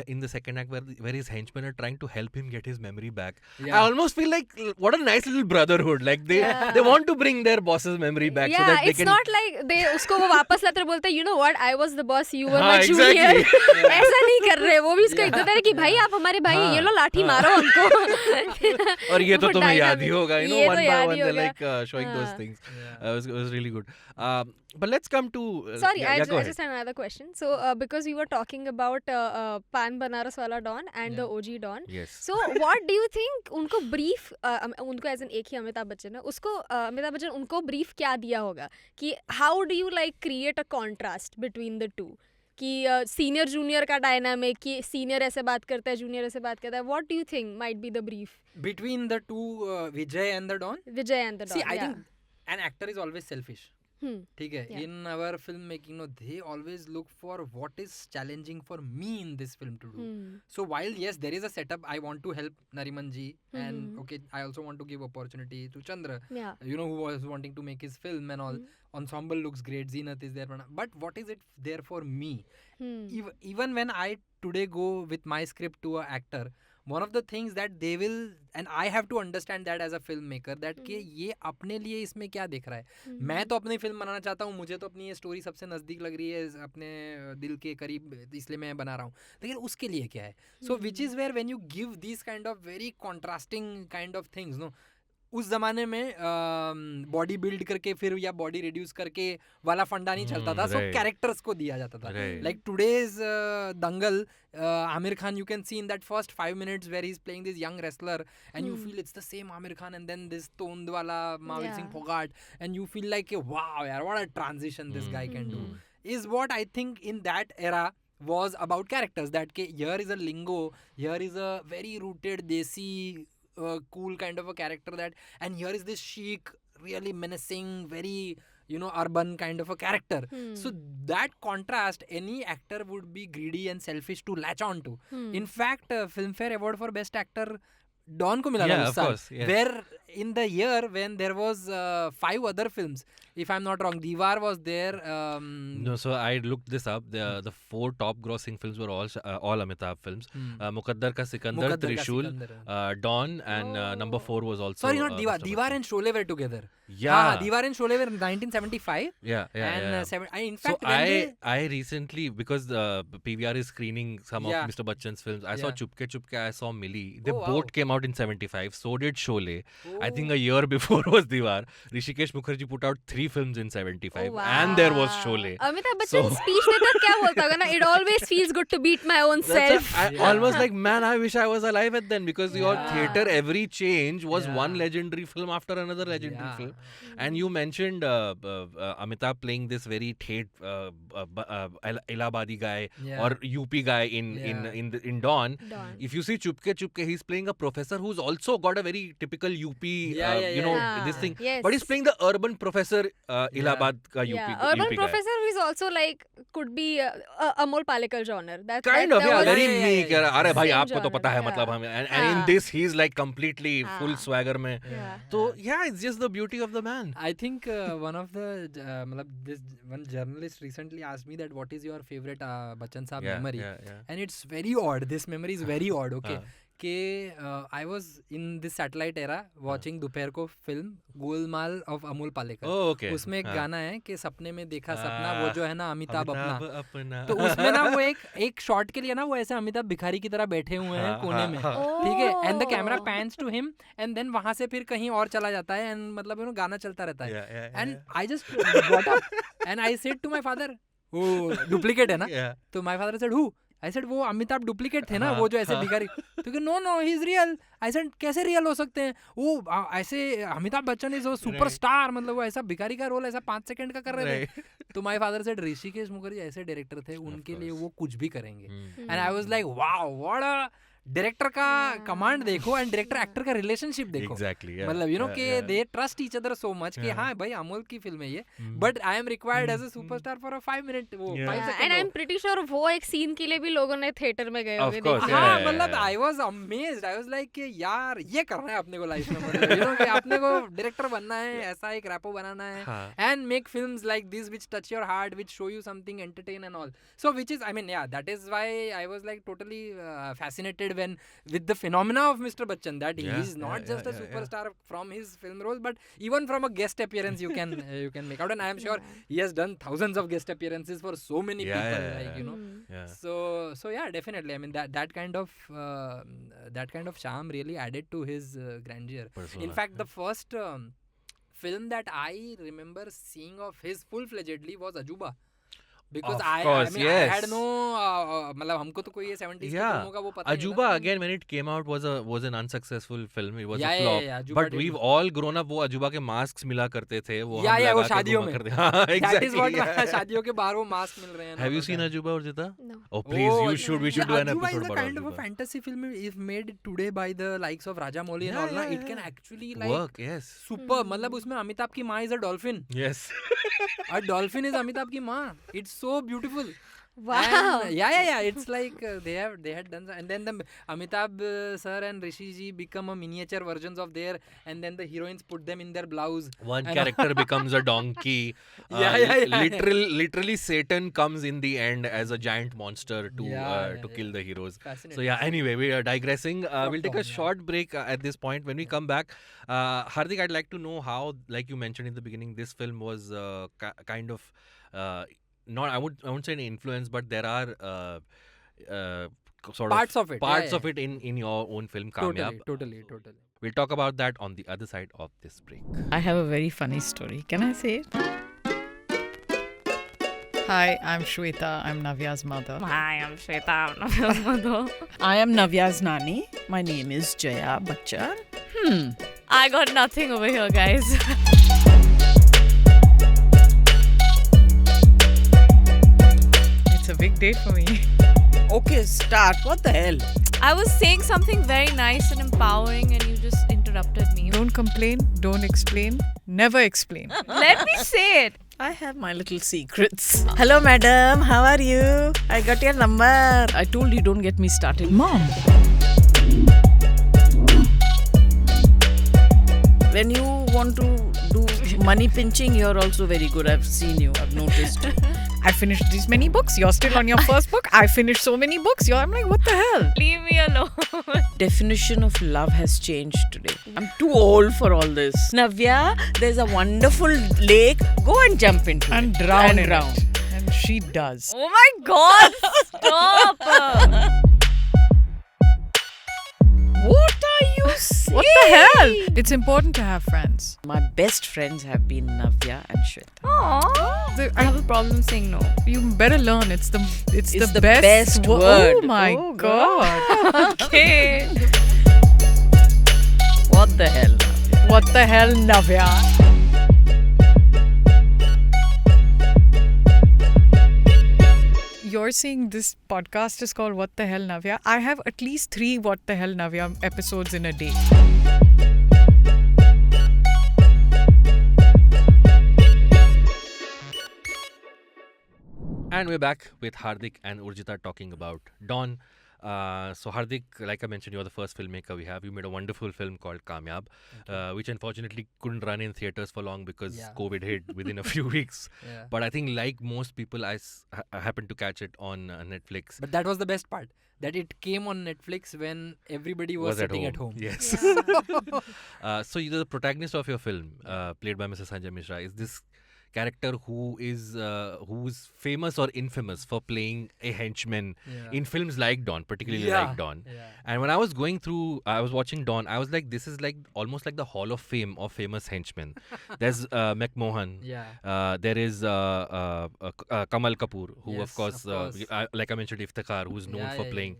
Speaker 1: in the second act where his henchmen are trying to help him get his memory back, I almost feel like what a nice little brotherhood. Like they want to bring their boss's memory back so that they
Speaker 2: it's
Speaker 1: can.
Speaker 2: not like they उसको वो वापस लाते और बोलते you know what, I was the boss, you were my junior. ऐसा नहीं कर रहे. वो भी उसको इज्जत है कि भाई आप हमारे भाई, ये लो लाठी मारो हमको.
Speaker 1: और ये तो तुम्हें याद ही होगा, you know, one by one they're like showing those things. It was really good. But let's come to.
Speaker 2: Sorry, I just had another question. So because we were talking about Pan Banaras wala Don and the OG Don.
Speaker 1: Yes.
Speaker 2: So what do you think उनको brief उनको as in एक ही अमिताभ बच्चन है, उसको अमिताभ बच्चन उनको brief क्या दिया होगा कि how do you like create a contrast between the two? कि सीनियर जूनियर का डायनामिक, कि सीनियर ऐसे बात करता है, जूनियर ऐसे बात करता है. What do you think might be the brief
Speaker 4: between the two, Vijay and the Don?
Speaker 2: Vijay and the Don.
Speaker 4: See, I think an actor is always selfish. ठीक है. In our filmmaking, they always look for what is challenging for me in this film to do. So while yes, there is a setup, I want to help Nariman ji, and okay, I also want to give opportunity to Chandra, you know, who was wanting to make his film and all. Ensemble looks great, Zenith is there, but what is it there for me? Even when I today go with my script to an actor, one of the things that they will, and I have to understand that as a filmmaker, that कि ये अपने लिए इसमें क्या देख रहा है. मैं तो अपनी फिल्म बनाना चाहता हूँ, मुझे तो अपनी ये स्टोरी सबसे नज़दीक लग रही है, अपने दिल के करीब, इसलिए मैं बना रहा हूँ. लेकिन उसके लिए क्या है? So which is where when you give these kind of very contrasting kind of things, no, उस जमाने में बॉडी बिल्ड करके फिर या बॉडी रिड्यूस करके वाला फंडा नहीं चलता था. सो कैरेक्टर्स को दिया जाता था. Like today's Dangal, Amir Khan, you can see in that first 5 minutes where he's playing this young wrestler and you feel it's the same Amir Khan, and then this toned wala Mahavir Singh Phogat, and you feel like wow yaar, what a transition this guy can do. Is what I think in that era was about characters, that here is a lingo, here is a very rooted desi cool kind of a character, that, and here is this chic, really menacing, very, you know, urban kind of a character. So that contrast, any actor would be greedy and selfish to latch on to. In fact, Filmfare Award for Best Actor Don को मिला था उस साल, where in the year when there was 5 other films, if I'm not wrong, Diwar was there.
Speaker 1: No, so I looked this up. The 4 top grossing films were all Amitabh films. Muqaddar Ka Sikandar, Trishul, Don, and number 4 was also.
Speaker 4: Sorry, not Diwar. Diwar and Sholay were together.
Speaker 1: Yeah.
Speaker 4: Diwar and Sholay were in 1975.
Speaker 1: And
Speaker 4: in fact,
Speaker 1: so I recently, because PVR is screening some of Mr. Bachchan's films, I saw Chupke Chupke, I saw Milli. They both came out in 75. So did Sholay. I think a year before was Diwar. Rishikesh Mukherjee put out 3 films in 75 and there was Sholay.
Speaker 2: Amitabh Bachchan speech देता क्या बोलता होगा ना? It always feels good to beat my own self.
Speaker 1: I almost like, man, I wish I was alive at then, because your theater, every change was one legendary film after another legendary film. And you mentioned Amitabh playing this very Allahabadi guy or UP guy in Dawn. If you see Chupke Chupke, he's playing a professor who's also got a very typical UP, this thing.
Speaker 2: Yes.
Speaker 1: But he's playing the urban professor, Allahabad ka UP,
Speaker 2: urban
Speaker 1: UP
Speaker 2: professor who is also like, could be Amol Palekar genre.
Speaker 1: Kind of, very meek. Arey bhai,
Speaker 2: Same
Speaker 1: aapko to pata hai,
Speaker 2: genre,
Speaker 1: matlab hum. And in this, he's like completely full swagger mein. So it's just the beauty of the man.
Speaker 4: I think one of the one journalist recently asked me that what is your favorite Bachchan Saab memory, and it's very odd. This memory is very odd. Okay. I was in this satellite era watching दोपहर को film Golmaal of Amol Palekar.
Speaker 1: Oh, okay.
Speaker 4: उसमें एक गाना है कि सपने में देखा सपना वो जो है ना अमिताभ अपना. तो उसमें ना वो एक शॉट के लिए ना वो ऐसे अमिताभ भिखारी की तरह बैठे हुए हैं कोने में, ठीक है, and the camera pans to him and then वहां से फिर कहीं और चला जाता है एंड मतलब गाना चलता रहता है and I just got up and I said to my father वो डुप्लीकेट है ना, तो my father said who, I said वो अमिताभ डुप्लीकेट थे ना वो जो ऐसे भिखारी, तो कि no he is real. I said कैसे रियल हो सकते हैं वो ऐसे अमिताभ बच्चन इज वो सुपरस्टार, मतलब वो ऐसा भिखारी का रोल ऐसा 5 सेकंड का कर रहे थे. तो my father said Hrishikesh Mukherjee ऐसे डायरेक्टर थे, उनके लिए वो कुछ भी करेंगे. And I was like wow, what a director का कमांड देखो एंड डायरेक्टर एक्टर का रिलेशनशिप देखो. मतलब यू नो कि they trust each other so much कि हाँ भाई अमोल की फिल्म है ये, but I am required as a superstar for a 5 minute वो 5 second.
Speaker 2: And I am pretty sure वो एक सीन के लिए भी लोगों ने थिएटर में गए होंगे.
Speaker 4: हाँ मतलब I was amazed, I was like कि यार ये करना है अपने को लाइफ में, मतलब यू नो कि अपने को डायरेक्टर बनना है, ऐसा एक रैपो बनाना है and make films like this which touch your heart, which show you something entertain and all. So which is I mean that is why I was like totally fascinated when with the phenomena of Mr. Bachchan, that he is not just a superstar from his film roles, but even from a guest appearance you can make out, and I am sure he has done thousands of guest appearances for so many people, like you know. So yeah, definitely. I mean that kind of charm really added to his grandeur. In fact, the first film that I remember seeing of his full-fledgedly was Ajuba. Because I had no मतलब हमको तो कोई ये 70s की फिल्मों का वो पता नहीं था.
Speaker 1: Ajuba again when it came out was an unsuccessful film. It was a flop. But we've all grown up. वो Ajuba के masks मिला करते थे. वो
Speaker 4: वो शादियों में.
Speaker 1: Exactly.
Speaker 4: That is what शादियों के बाहर वो mask मिल रहे हैं.
Speaker 1: Have you seen Ajuba, Urjita?
Speaker 2: No.
Speaker 1: Oh please, we should do an episode about Ajuba.
Speaker 4: Ajuba is a kind of a fantasy film. If made today by the likes of Rajamouli and all, it can actually like
Speaker 1: work. Yes.
Speaker 4: Super. मतलब उसमें अमिताभ की माँ is a dolphin.
Speaker 1: Yes.
Speaker 4: A dolphin is Amitabh की माँ. It's so beautiful.
Speaker 2: Wow.
Speaker 4: And, yeah. It's like they had done, and then the Amitabh sir and Rishi ji become a miniature versions of their, and then the heroines put them in their blouse.
Speaker 1: One character becomes a donkey. Literally Satan comes in the end as a giant monster to kill the heroes. So anyway, we are digressing. We'll take a short break at this point. When we come back, Hardik, I'd like to know how, like you mentioned in the beginning, this film was kind of not I won't say an influence, but there are sort
Speaker 4: parts
Speaker 1: of it in your own film Kamyaab.
Speaker 4: Totally.
Speaker 1: We'll talk about that on the other side of this break.
Speaker 5: I have a very funny story. Can I say it? Hi, I'm Shweta. I'm Navya's mother.
Speaker 6: Hi, I'm Shweta. I'm Navya's mother.
Speaker 5: I am Navya's nani. My name is Jaya Bachchan.
Speaker 6: I got nothing over here, guys.
Speaker 5: It's a big day for me. Okay, start. What the hell?
Speaker 6: I was saying something very nice and empowering and you just interrupted me.
Speaker 5: Don't complain. Don't explain. Never explain.
Speaker 6: Let me say it.
Speaker 5: I have my little secrets. Hello, madam. How are you? I got your number. I told you don't get me started. Mom. When you want to do money pinching, you're also very good. I've seen you. I've noticed. I finished these many books. You're still on your first book. I finished so many books. I'm like, what the hell?
Speaker 6: Leave me alone.
Speaker 5: Definition of love has changed today. I'm too old for all this. Navya, there's a wonderful lake. Go and jump into it. And drown. And she does.
Speaker 6: Oh my God! Stop!
Speaker 5: What are you saying? What the hell? It's important to have friends. My best friends have been Navya and Shweta.
Speaker 6: Aww. I have a problem saying no.
Speaker 5: You better learn. It's the
Speaker 6: best
Speaker 5: word. Oh my god.
Speaker 6: Okay.
Speaker 5: What the hell? What the hell, Navya? You're saying this podcast is called What the Hell, Navya? I have at least 3 What the Hell, Navya episodes in a day.
Speaker 1: And we're back with Hardik and Urjita talking about Dawn. So Hardik, like I mentioned, you're the first filmmaker we have. You made a wonderful film called Kamyaab, which unfortunately couldn't run in theaters for long because COVID hit within a few weeks. But I think like most people, I happened to catch it on Netflix.
Speaker 4: But that was the best part, that it came on Netflix when everybody was sitting at home.
Speaker 1: Yes. So you're the protagonist of your film, played by Mr. Sanjay Mishra. Is this character who's famous or infamous for playing a henchman in films like Dawn, particularly like Dawn. And when I was going through, I was watching Dawn, I was like, this is like almost like the Hall of Fame of famous henchmen. There's McMohan. There is Kamal Kapoor, who of course. Like I mentioned, Iftikhar, who's known for playing.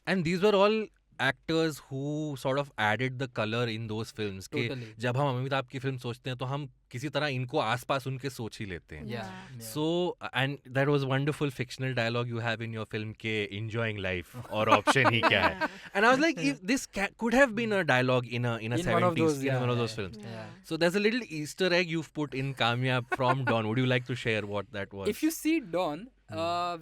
Speaker 1: And these were all actors who sort of added the color in those films.
Speaker 4: Totally.
Speaker 1: जब हम अमिताभ की film सोचते हैं तो हम किसी तरह इनको आसपास उनके सोच ही लेते हैं. So and that was wonderful fictional dialogue you have in your film के enjoying life और option ही क्या है. And I was like, if this could have been a dialogue in a 70s in one of those films. So there's a little Easter egg you've put in Kamyaab from Dawn. Would you like to share what that was?
Speaker 4: If you see Dawn,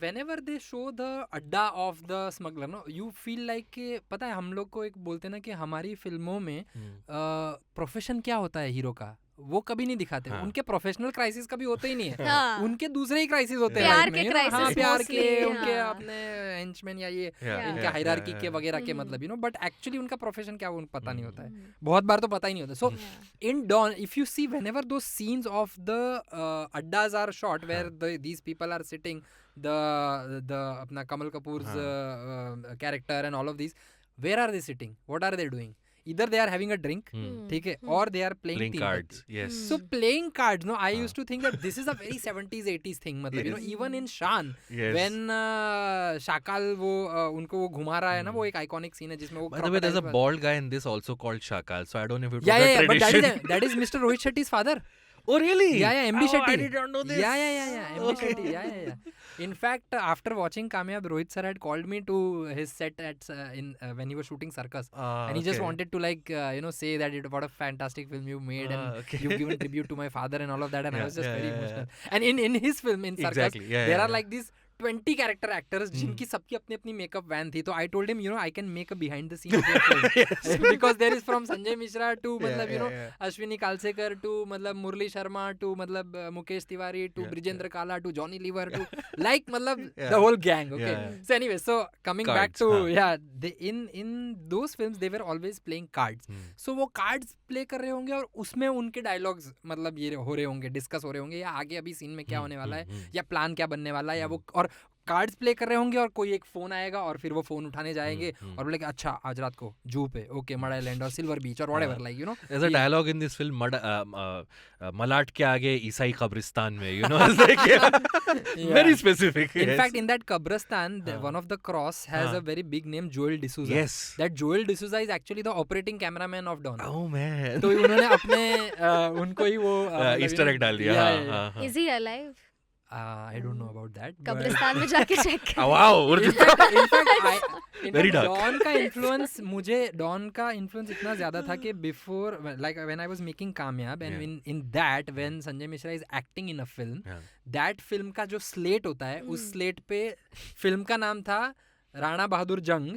Speaker 4: whenever they show the अड्डा of the smuggler, no, you feel like कि पता है हम लोग को एक बोलते हैं ना कि हमारी फिल्मों में प्रोफेशन क्या होता है हीरो का, वो कभी नहीं दिखाते. उनके प्रोफेशनल क्राइसिस कभी होते ही नहीं है. उनके दूसरे ही क्राइसिस होते हैं,
Speaker 2: प्यार के क्राइसिस,
Speaker 4: प्यार के, उनके अपने हेंचमैन या ये इनके हायरार्की के वगैरह के, मतलब बट एक्चुअली उनका प्रोफेशन क्या उनको पता नहीं होता है. बहुत बार तो पता ही नहीं होता. So in Dawn, if you see whenever those scenes of the addas are shot where these people are sitting, the अपना कमल कपूर's character and all of these, where are they sitting, what are they doing? Either they are having a drink, ठीक है, or they are playing
Speaker 1: cards. Yes.
Speaker 4: So playing cards, no, I used to think that this is a very 70s 80s thing, मतलब even in Shan, when Shakal वो उनको वो घुमा रहा है ना, वो एक iconic scene है जिसमें वो.
Speaker 1: By the way, there's a bald guy in this also called Shakal, so I don't know if it was a tradition.
Speaker 4: But that is Mr. Rohit Shetty's father.
Speaker 1: Oh really?
Speaker 4: Yeah, MD Shetty.
Speaker 1: I did not know this.
Speaker 4: Yeah. MD Shetty. Yeah. In fact, after watching Kamyaab, Rohit sir had called me to his set at when he was shooting Circus, and he just wanted to say that what a fantastic film you made, and you've given tribute to my father and all of that, and I was just very emotional. And in his film in Circus, there are like these 20 character actors जिनकी सबकी अपनी अपनी makeup van थी. तो I told him, I can make a behind the scenes film because there is from Sanjay Mishra to मतलब Ashwini Kalsekar to मतलब Murli Sharma to मतलब Mukesh Tiwari to Brijendra Kala to Johnny Lever to like मतलब the whole gang. Okay. So anyway, so coming back to they in those films they were always playing cards. So वो cards play कर रहे होंगे और उसमें उनके dialogues मतलब ये हो रहे होंगे, discuss हो रहे होंगे, या आगे अभी सीन में क्या होने वाला है, या प्लान क्या बनने वाला है, या वो और कार्ड्स प्ले कर रहे होंगे और कोई एक फोन आएगा और फिर वो फोन उठाने जाएंगे और बोलेंगे अच्छा आज रात को जू पे, ओके, मड आइलैंड और सिल्वर बीच और whatever, like there's
Speaker 1: a dialogue in this film, मलाट के आगे ईसाई कब्रिस्तान में, very specific.
Speaker 4: In fact, in that Kabristan, one of the cross has a very big name, Joel D'Souza. Yes. That Joel D'Souza is actually the operating cameraman of Dawn.
Speaker 1: Oh man.
Speaker 4: तो उन्होंने अपने उनको ही वो
Speaker 1: Easter egg डाल दिया.
Speaker 2: Is he alive?
Speaker 4: I don't know about that.
Speaker 2: कब्रिस्तान में जाके check.
Speaker 1: Wow.
Speaker 4: In fact,
Speaker 1: Very dark.
Speaker 4: Dawn का influence, मुझे Dawn का influence इतना ज़्यादा था कि before, like when I was making Kamyaab, and in that when Sanjay Mishra is acting in a film, that film का जो slate होता है, उस slate पे film का नाम था राणा बहादुर जंग,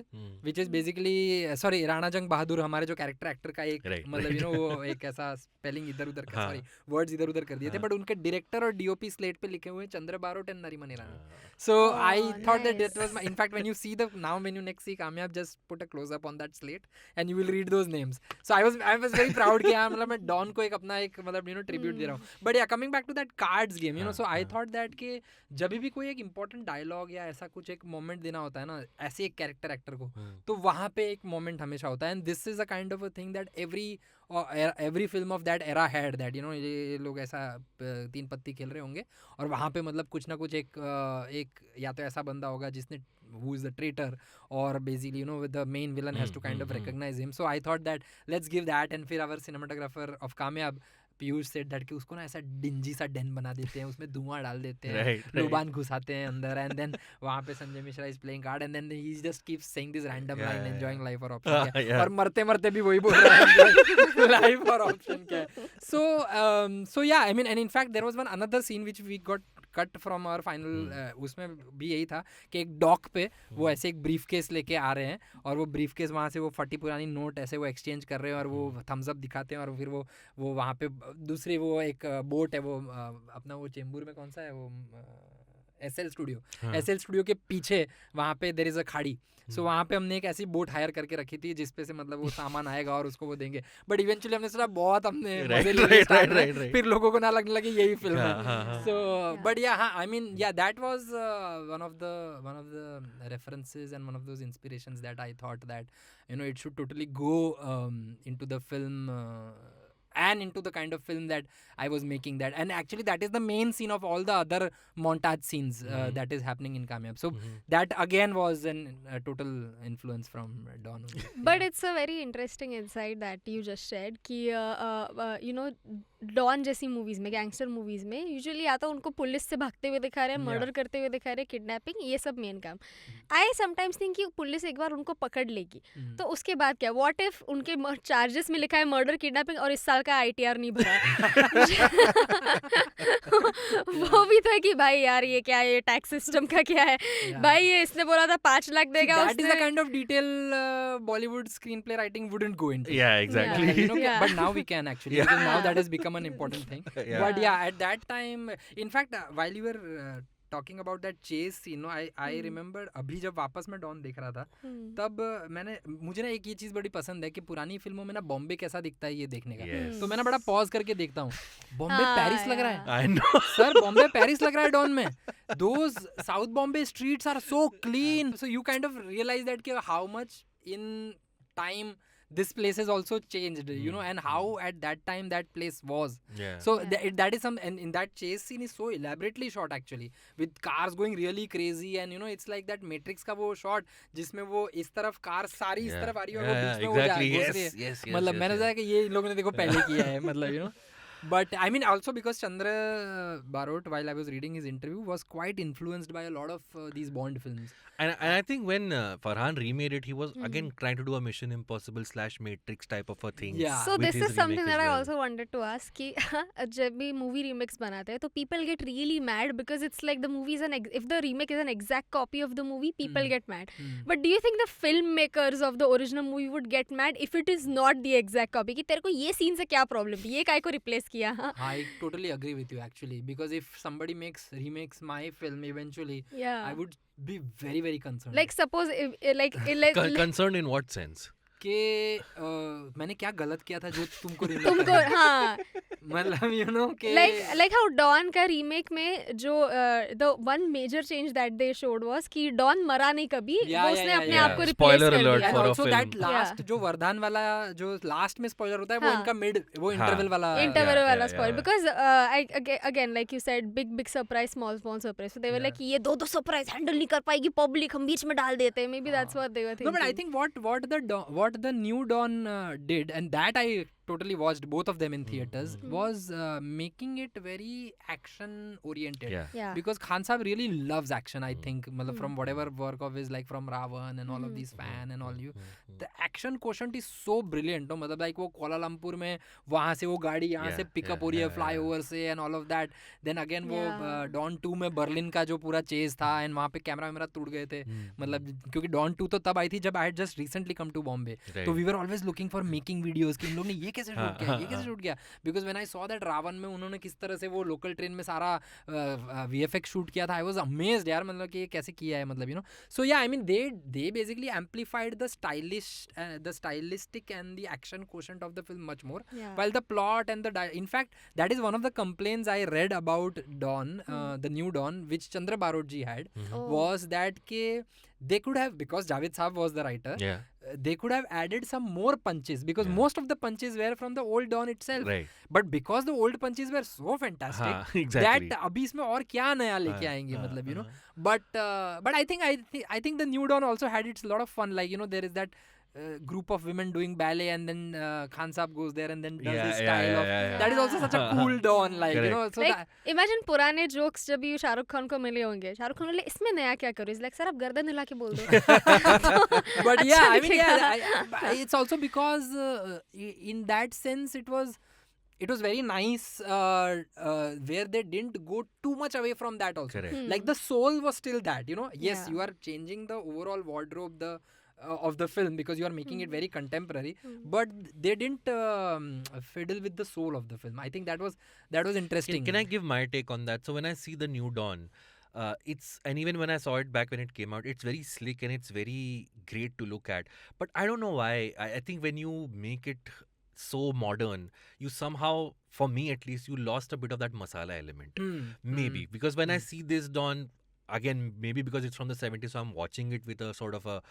Speaker 4: विच इज बेसिकली राणा जंग बहादुर हमारे जो कैरेक्टर एक्टर का एक मतलब वो एक ऐसा स्पेलिंग इधर उधर का वर्ड्स इधर उधर कर दिए थे, बट उनके डायरेक्टर और डीओपी स्लेट पे लिखे हुए Chandra Barot and Nariman Irani. So I thought that was my, in fact when you see the now when you next see Kamyaab, just put a close up on that slate and you will read those names. So I was very proud कि हाँ मतलब मैं don को एक अपना एक मतलब tribute दे रहा हूँ. But yeah coming back to that cards game, so I thought that कि जब भी कोई एक इंपॉर्टेंट डायलॉग या ऐसा कुछ एक मोमेंट देना होता है ना, ऐसे एक कैरेक्टर एक्टर को, तो वहाँ पे एक मोमेंट हमेशा होता है. And this is a kind of a thing that every film of that era had that, you know, ये लोग ऐसा 3 पत्ती खेल रहे होंगे और वहाँ पे मतलब कुछ ना कुछ एक या तो ऐसा बंदा होगा जिसने who is the traitor, or basically, you know, the main villain has to kind of recognize him. So I thought that let's give that. And फिर our cinematographer of Kamyaab, Piyush said that कि उसको ना ऐसा dingy सा Dane बना देते हैं, उसमें धुआं डाल देते हैं, लोबान घुसाते हैं अंदर, एंड देन वहाँ पे Sanjay Mishra is playing card, and then he just keeps saying this random line, enjoying life और ऑप्शन क्या है, और मरते मरते भी वही बोल रहा है लाइफ और ऑप्शन क्या है. So yeah I mean, and in fact there was one another scene which we got cut from our final, उसमें भी यही था कि एक डॉक पे वो ऐसे एक ब्रीफ केस लेके आ रहे हैं, और वो ब्रीफ केस वहाँ से वो फटी पुरानी नोट ऐसे वो एक्सचेंज कर रहे हैं, और वो थम्स अप दिखाते हैं, और फिर वो वहाँ पे दूसरी वो एक बोट है, वो अपना वो चेंबूर में कौन सा है वो एसएल स्टूडियो के पीछे वहाँ पे देयर इज अ खाड़ी. सो वहाँ पे हमने एक ऐसी बोट हायर करके रखी थी जिसपे से मतलब वो सामान आएगा और उसको वो देंगे, बट इवेंचुअली हमने सोचा बहुत हमने मजे लिए, फिर लोगों को ना लगने लगे यही फिल्म है. सो बट या हाँ, आई मीन या that was one of the references and one of those inspirations that I thought that, you know, it should totally go into the film and into the kind of film that I was making that. And actually that is the main scene of all the other montage scenes that is happening in Kamyaab. So that again was a total influence from Don.
Speaker 2: But it's a very interesting insight that you just shared कि you know, don जैसी movies में, gangster movies में usually या तो उनको police से भागते हुए दिखा रहे हैं, मर्डर करते हुए दिखा रहे हैं, किडनैपिंग, ये सब मेन काम. आई समटाइम्स थिंक कि पुलिस एक बार उनको पकड़ लेगी तो उसके बाद क्या, व्हाट इफ उनके चार्जेस में लिखा है मर्डर, किडनैपिंग और इस साल का ITR नहीं भरा. वो भी तो है कि भाई यार ये क्या है, ये टैक्स सिस्टम का क्या है भाई, ये इसने बोला था 5 लाख देगा.
Speaker 4: That is the kind of detail Bollywood screenplay writing wouldn't go into.
Speaker 1: Yeah, exactly.
Speaker 4: You know, but now we can actually, because now that has become an important thing. But yeah, at that time, in fact, while you were talking about that chase scene, no, I remember अभी जब वापस मैं don देख रहा था तब मुझे ना एक ये चीज़ बड़ी पसंद है कि पुरानी फिल्मों में ना बॉम्बे कैसा दिखता है ये देखने का. तो मैं ना बड़ा पॉज करके देखता हूँ, बॉम्बे पेरिस लग रहा है. I know. Sir Bombay Paris लग रहा है डॉन में. Those South Bombay streets are so clean. So you kind of realize that कि how much in time this place has also changed, you know, and how at that time that place was. So that is some, and in that chase scene is so elaborately shot actually, with cars going really crazy, and you know it's like that Matrix का वो shot जिसमें वो इस तरफ car सारी इस तरफ आ रही है और वो बीच में हो जाए, मतलब मैंने सोचा कि ये लोगों ने देखो पहले किया है, मतलब you know. But I mean also because Chandra Barot, while I was reading his interview, was quite influenced by a lot of these Bond films.
Speaker 1: And I think when Farhan remade it, he was again trying to do a Mission Impossible / Matrix type of a thing.
Speaker 4: Yeah.
Speaker 2: So this is something that I also wanted to ask कि जब भी movie remakes बनाते हैं तो people get really mad because it's like the movie is if the remake is an exact copy of the movie, people get mad. But do you think the filmmakers of the original movie would get mad if it is not the exact copy? कि तेरे को ये scene से क्या problem, ये काय को replace किया?
Speaker 4: I totally agree with you actually, because if somebody remakes my film eventually, I would be very very concerned.
Speaker 2: Like suppose if,
Speaker 1: concerned in what sense?
Speaker 4: कि मैंने क्या गलत किया था जो तुमको
Speaker 2: हाँ
Speaker 4: मतलब you know कि
Speaker 2: like how Dawn का remake में जो the one major change that they showed was कि Dawn मरा नहीं कभी, वो उसने अपने आप को replace कर लिया.
Speaker 1: And
Speaker 4: also that last जो वरदान वाला जो last में spoiler होता है वो इनका mid वो interval वाला
Speaker 2: spoiler, because again like you said big surprise, small surprise, so they were like ये दो surprise handle नहीं कर पाएगी public, हम बीच में डाल देते हैं. Maybe that's what they were thinking.
Speaker 4: No, but I think what the new Dawn did, and that I totally watched both of them in theaters, was making it very action oriented. Because Khan Saab really loves action, I think, from whatever work of his, like from Ravan and all of these Fan and all you, the action quotient is so brilliant. No, मतलब like वो Kuala Lumpur में वहाँ से वो गाड़ी यहाँ से pick up हो रही है flyover से and all of that. Then again वो Dawn 2 में बर्लिन का जो पूरा chase था and वहाँ पे कैमरा मेरा टूट गए थे, मतलब क्योंकि Dawn 2 तो तब आई थी जब I had just recently come to Bombay. तो we were always looking for making videos कि इन लोग ने ये कैसे शूट किया, ये कैसे शूट किया. Because when I saw that Ravan में उन्होंने किस तरह से वो लोकल ट्रेन में सारा VFX शूट किया था, I was amazed यार, मतलब कि ये कैसे किया है, मतलब So yeah, I mean they basically amplified the stylistic and the action quotient of the film much more. While the plot and in fact that is one of the complaints I read about Dawn, the new Dawn, which Chandra Barotji had, was that they could have, because Javed Saab was the writer, they could have added some more punches, because most of the punches were from the old Dawn itself.
Speaker 1: Right.
Speaker 4: But because the old punches were so fantastic,
Speaker 1: exactly.
Speaker 4: that abhi isme aur kya naya leke aayenge, matlab, But I think the new Dawn also had its lot of fun. Like, there is that group of women doing ballet, and then Khan Saab goes there and then does his style of that is also such a cool Dawn, like so
Speaker 2: like, imagine पुराने jokes जब ये शाहरुख खान को मिले होंगे, शाहरुख खान बोले इसमें नया क्या करूँ, like सर आप गर्दन हिला के बोल दो.
Speaker 4: But yeah, I mean it's also because in that sense it was very nice where they didn't go too much away from that also. Like the soul was still that, yes, you are changing the overall wardrobe of the film because you are making it very contemporary, but they didn't fiddle with the soul of the film. I think that was interesting.
Speaker 1: Can I give my take on that? So when I see the new Dawn, and even when I saw it back when it came out, it's very slick and it's very great to look at. But I don't know why. I think when you make it so modern, you somehow, for me at least, you lost a bit of that masala element. Maybe because when I see this Dawn, again, maybe because it's from the 70s, so I'm watching it with a sort of a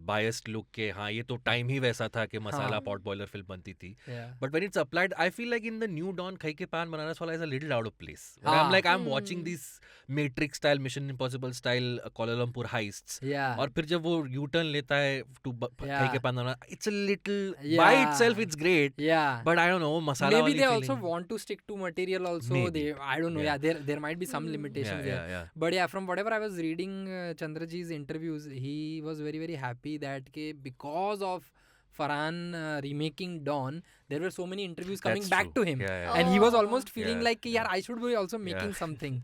Speaker 1: biased look ke haan ye to time hi वैसा था कि मसाला potboiler film बनती थी. But when it's applied, I feel like in the new Dawn, खाई के पान बनाना वाला is a little out of place. I'm like, I'm watching these Matrix style, Mission Impossible style Kuala Lumpur heists. और फिर जब वो U-turn लेता है to खाई के पान बनाना, it's a little, by itself it's great. But I don't know, masala
Speaker 4: maybe they
Speaker 1: feeling.
Speaker 4: also want to stick to material also.
Speaker 1: Maybe.
Speaker 4: I don't know. There might be some limitations there. But yeah, from whatever I was reading Chandraji's interviews, he was very, very happy that because of Farhan remaking Dawn, there were so many interviews coming back to him, and he was almost feeling like, "Yeah, I should be also making something."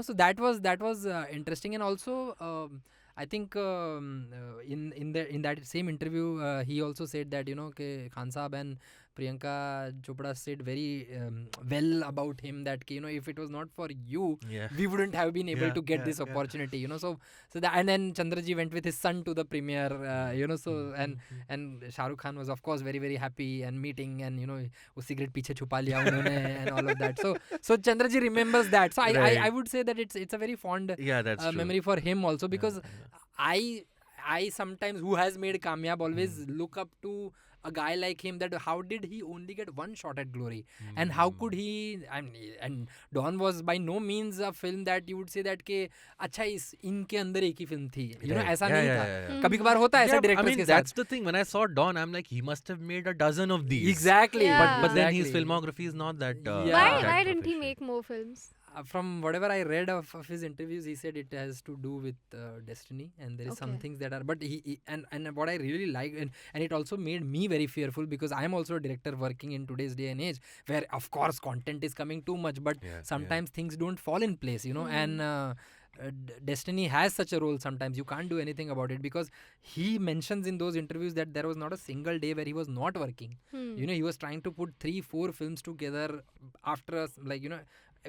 Speaker 4: So that was interesting, and also I think in that same interview he also said that Khan Saab and Priyanka Chopra said very well about him that if it was not for you, we wouldn't have been able to get this opportunity. So that, and then Chandraji went with his son to the premiere. And Shah Rukh Khan was of course very, very happy and meeting, and वो cigarette पीछे छुपा लिया उन्होंने and all of that. So Chandraji remembers that. So I would say that it's a very fond memory for him also, because I sometimes, who has made Kamyaab, always look up to a guy like him, that how did he only get one shot at glory, and how could he, and Dawn was by no means a film that you would say that के अच्छा इनके अंदर एक ही film थी, ऐसा नहीं था. कभी कभार होता है ऐसा directors के साथ.
Speaker 1: That's the thing, when I saw Dawn, I'm like, he must have made a dozen of these.
Speaker 4: Exactly.
Speaker 1: But then his filmography is not that
Speaker 2: why didn't he make more films?
Speaker 4: From whatever I read of his interviews, he said it has to do with destiny, and there is some things that are, but he and what I really like, and it also made me very fearful, because I am also a director working in today's day and age, where of course content is coming too much, but sometimes things don't fall in place, and destiny has such a role sometimes. You can't do anything about it, because he mentions in those interviews that there was not a single day where he was not working. He was trying to put 3-4 films together after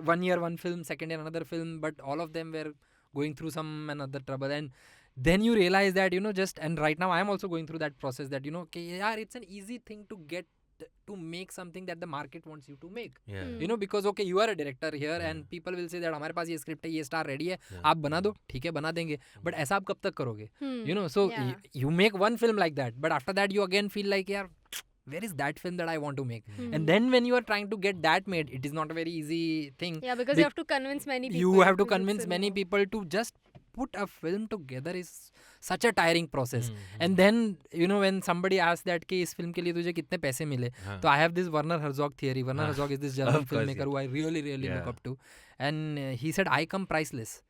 Speaker 4: 1 year one film, second year another film, but all of them were going through some another trouble. And then you realize that and right now I am also going through that process, that it's an easy thing to get to make something that the market wants you to make. Because you are a director here, and people will say that हमारे पास ये script है, ये star ready है, आप बना दो, ठीक है बना देंगे, but ऐसा आप कब तक करोगे? So you make one film like that, but after that you again feel like, यार, where is that film that I want to make? And then when you are trying to get that made, it is not a very easy thing.
Speaker 2: Yeah, because you have to convince many people.
Speaker 4: You have to convince many people to just put a film together is such a tiring process. And then, when somebody asks that कि इस film के लिए तुझे कितने पैसे मिले, so I have this Werner Herzog theory. Werner Herzog is this German filmmaker who I really, really look up to. And he said, I come priceless.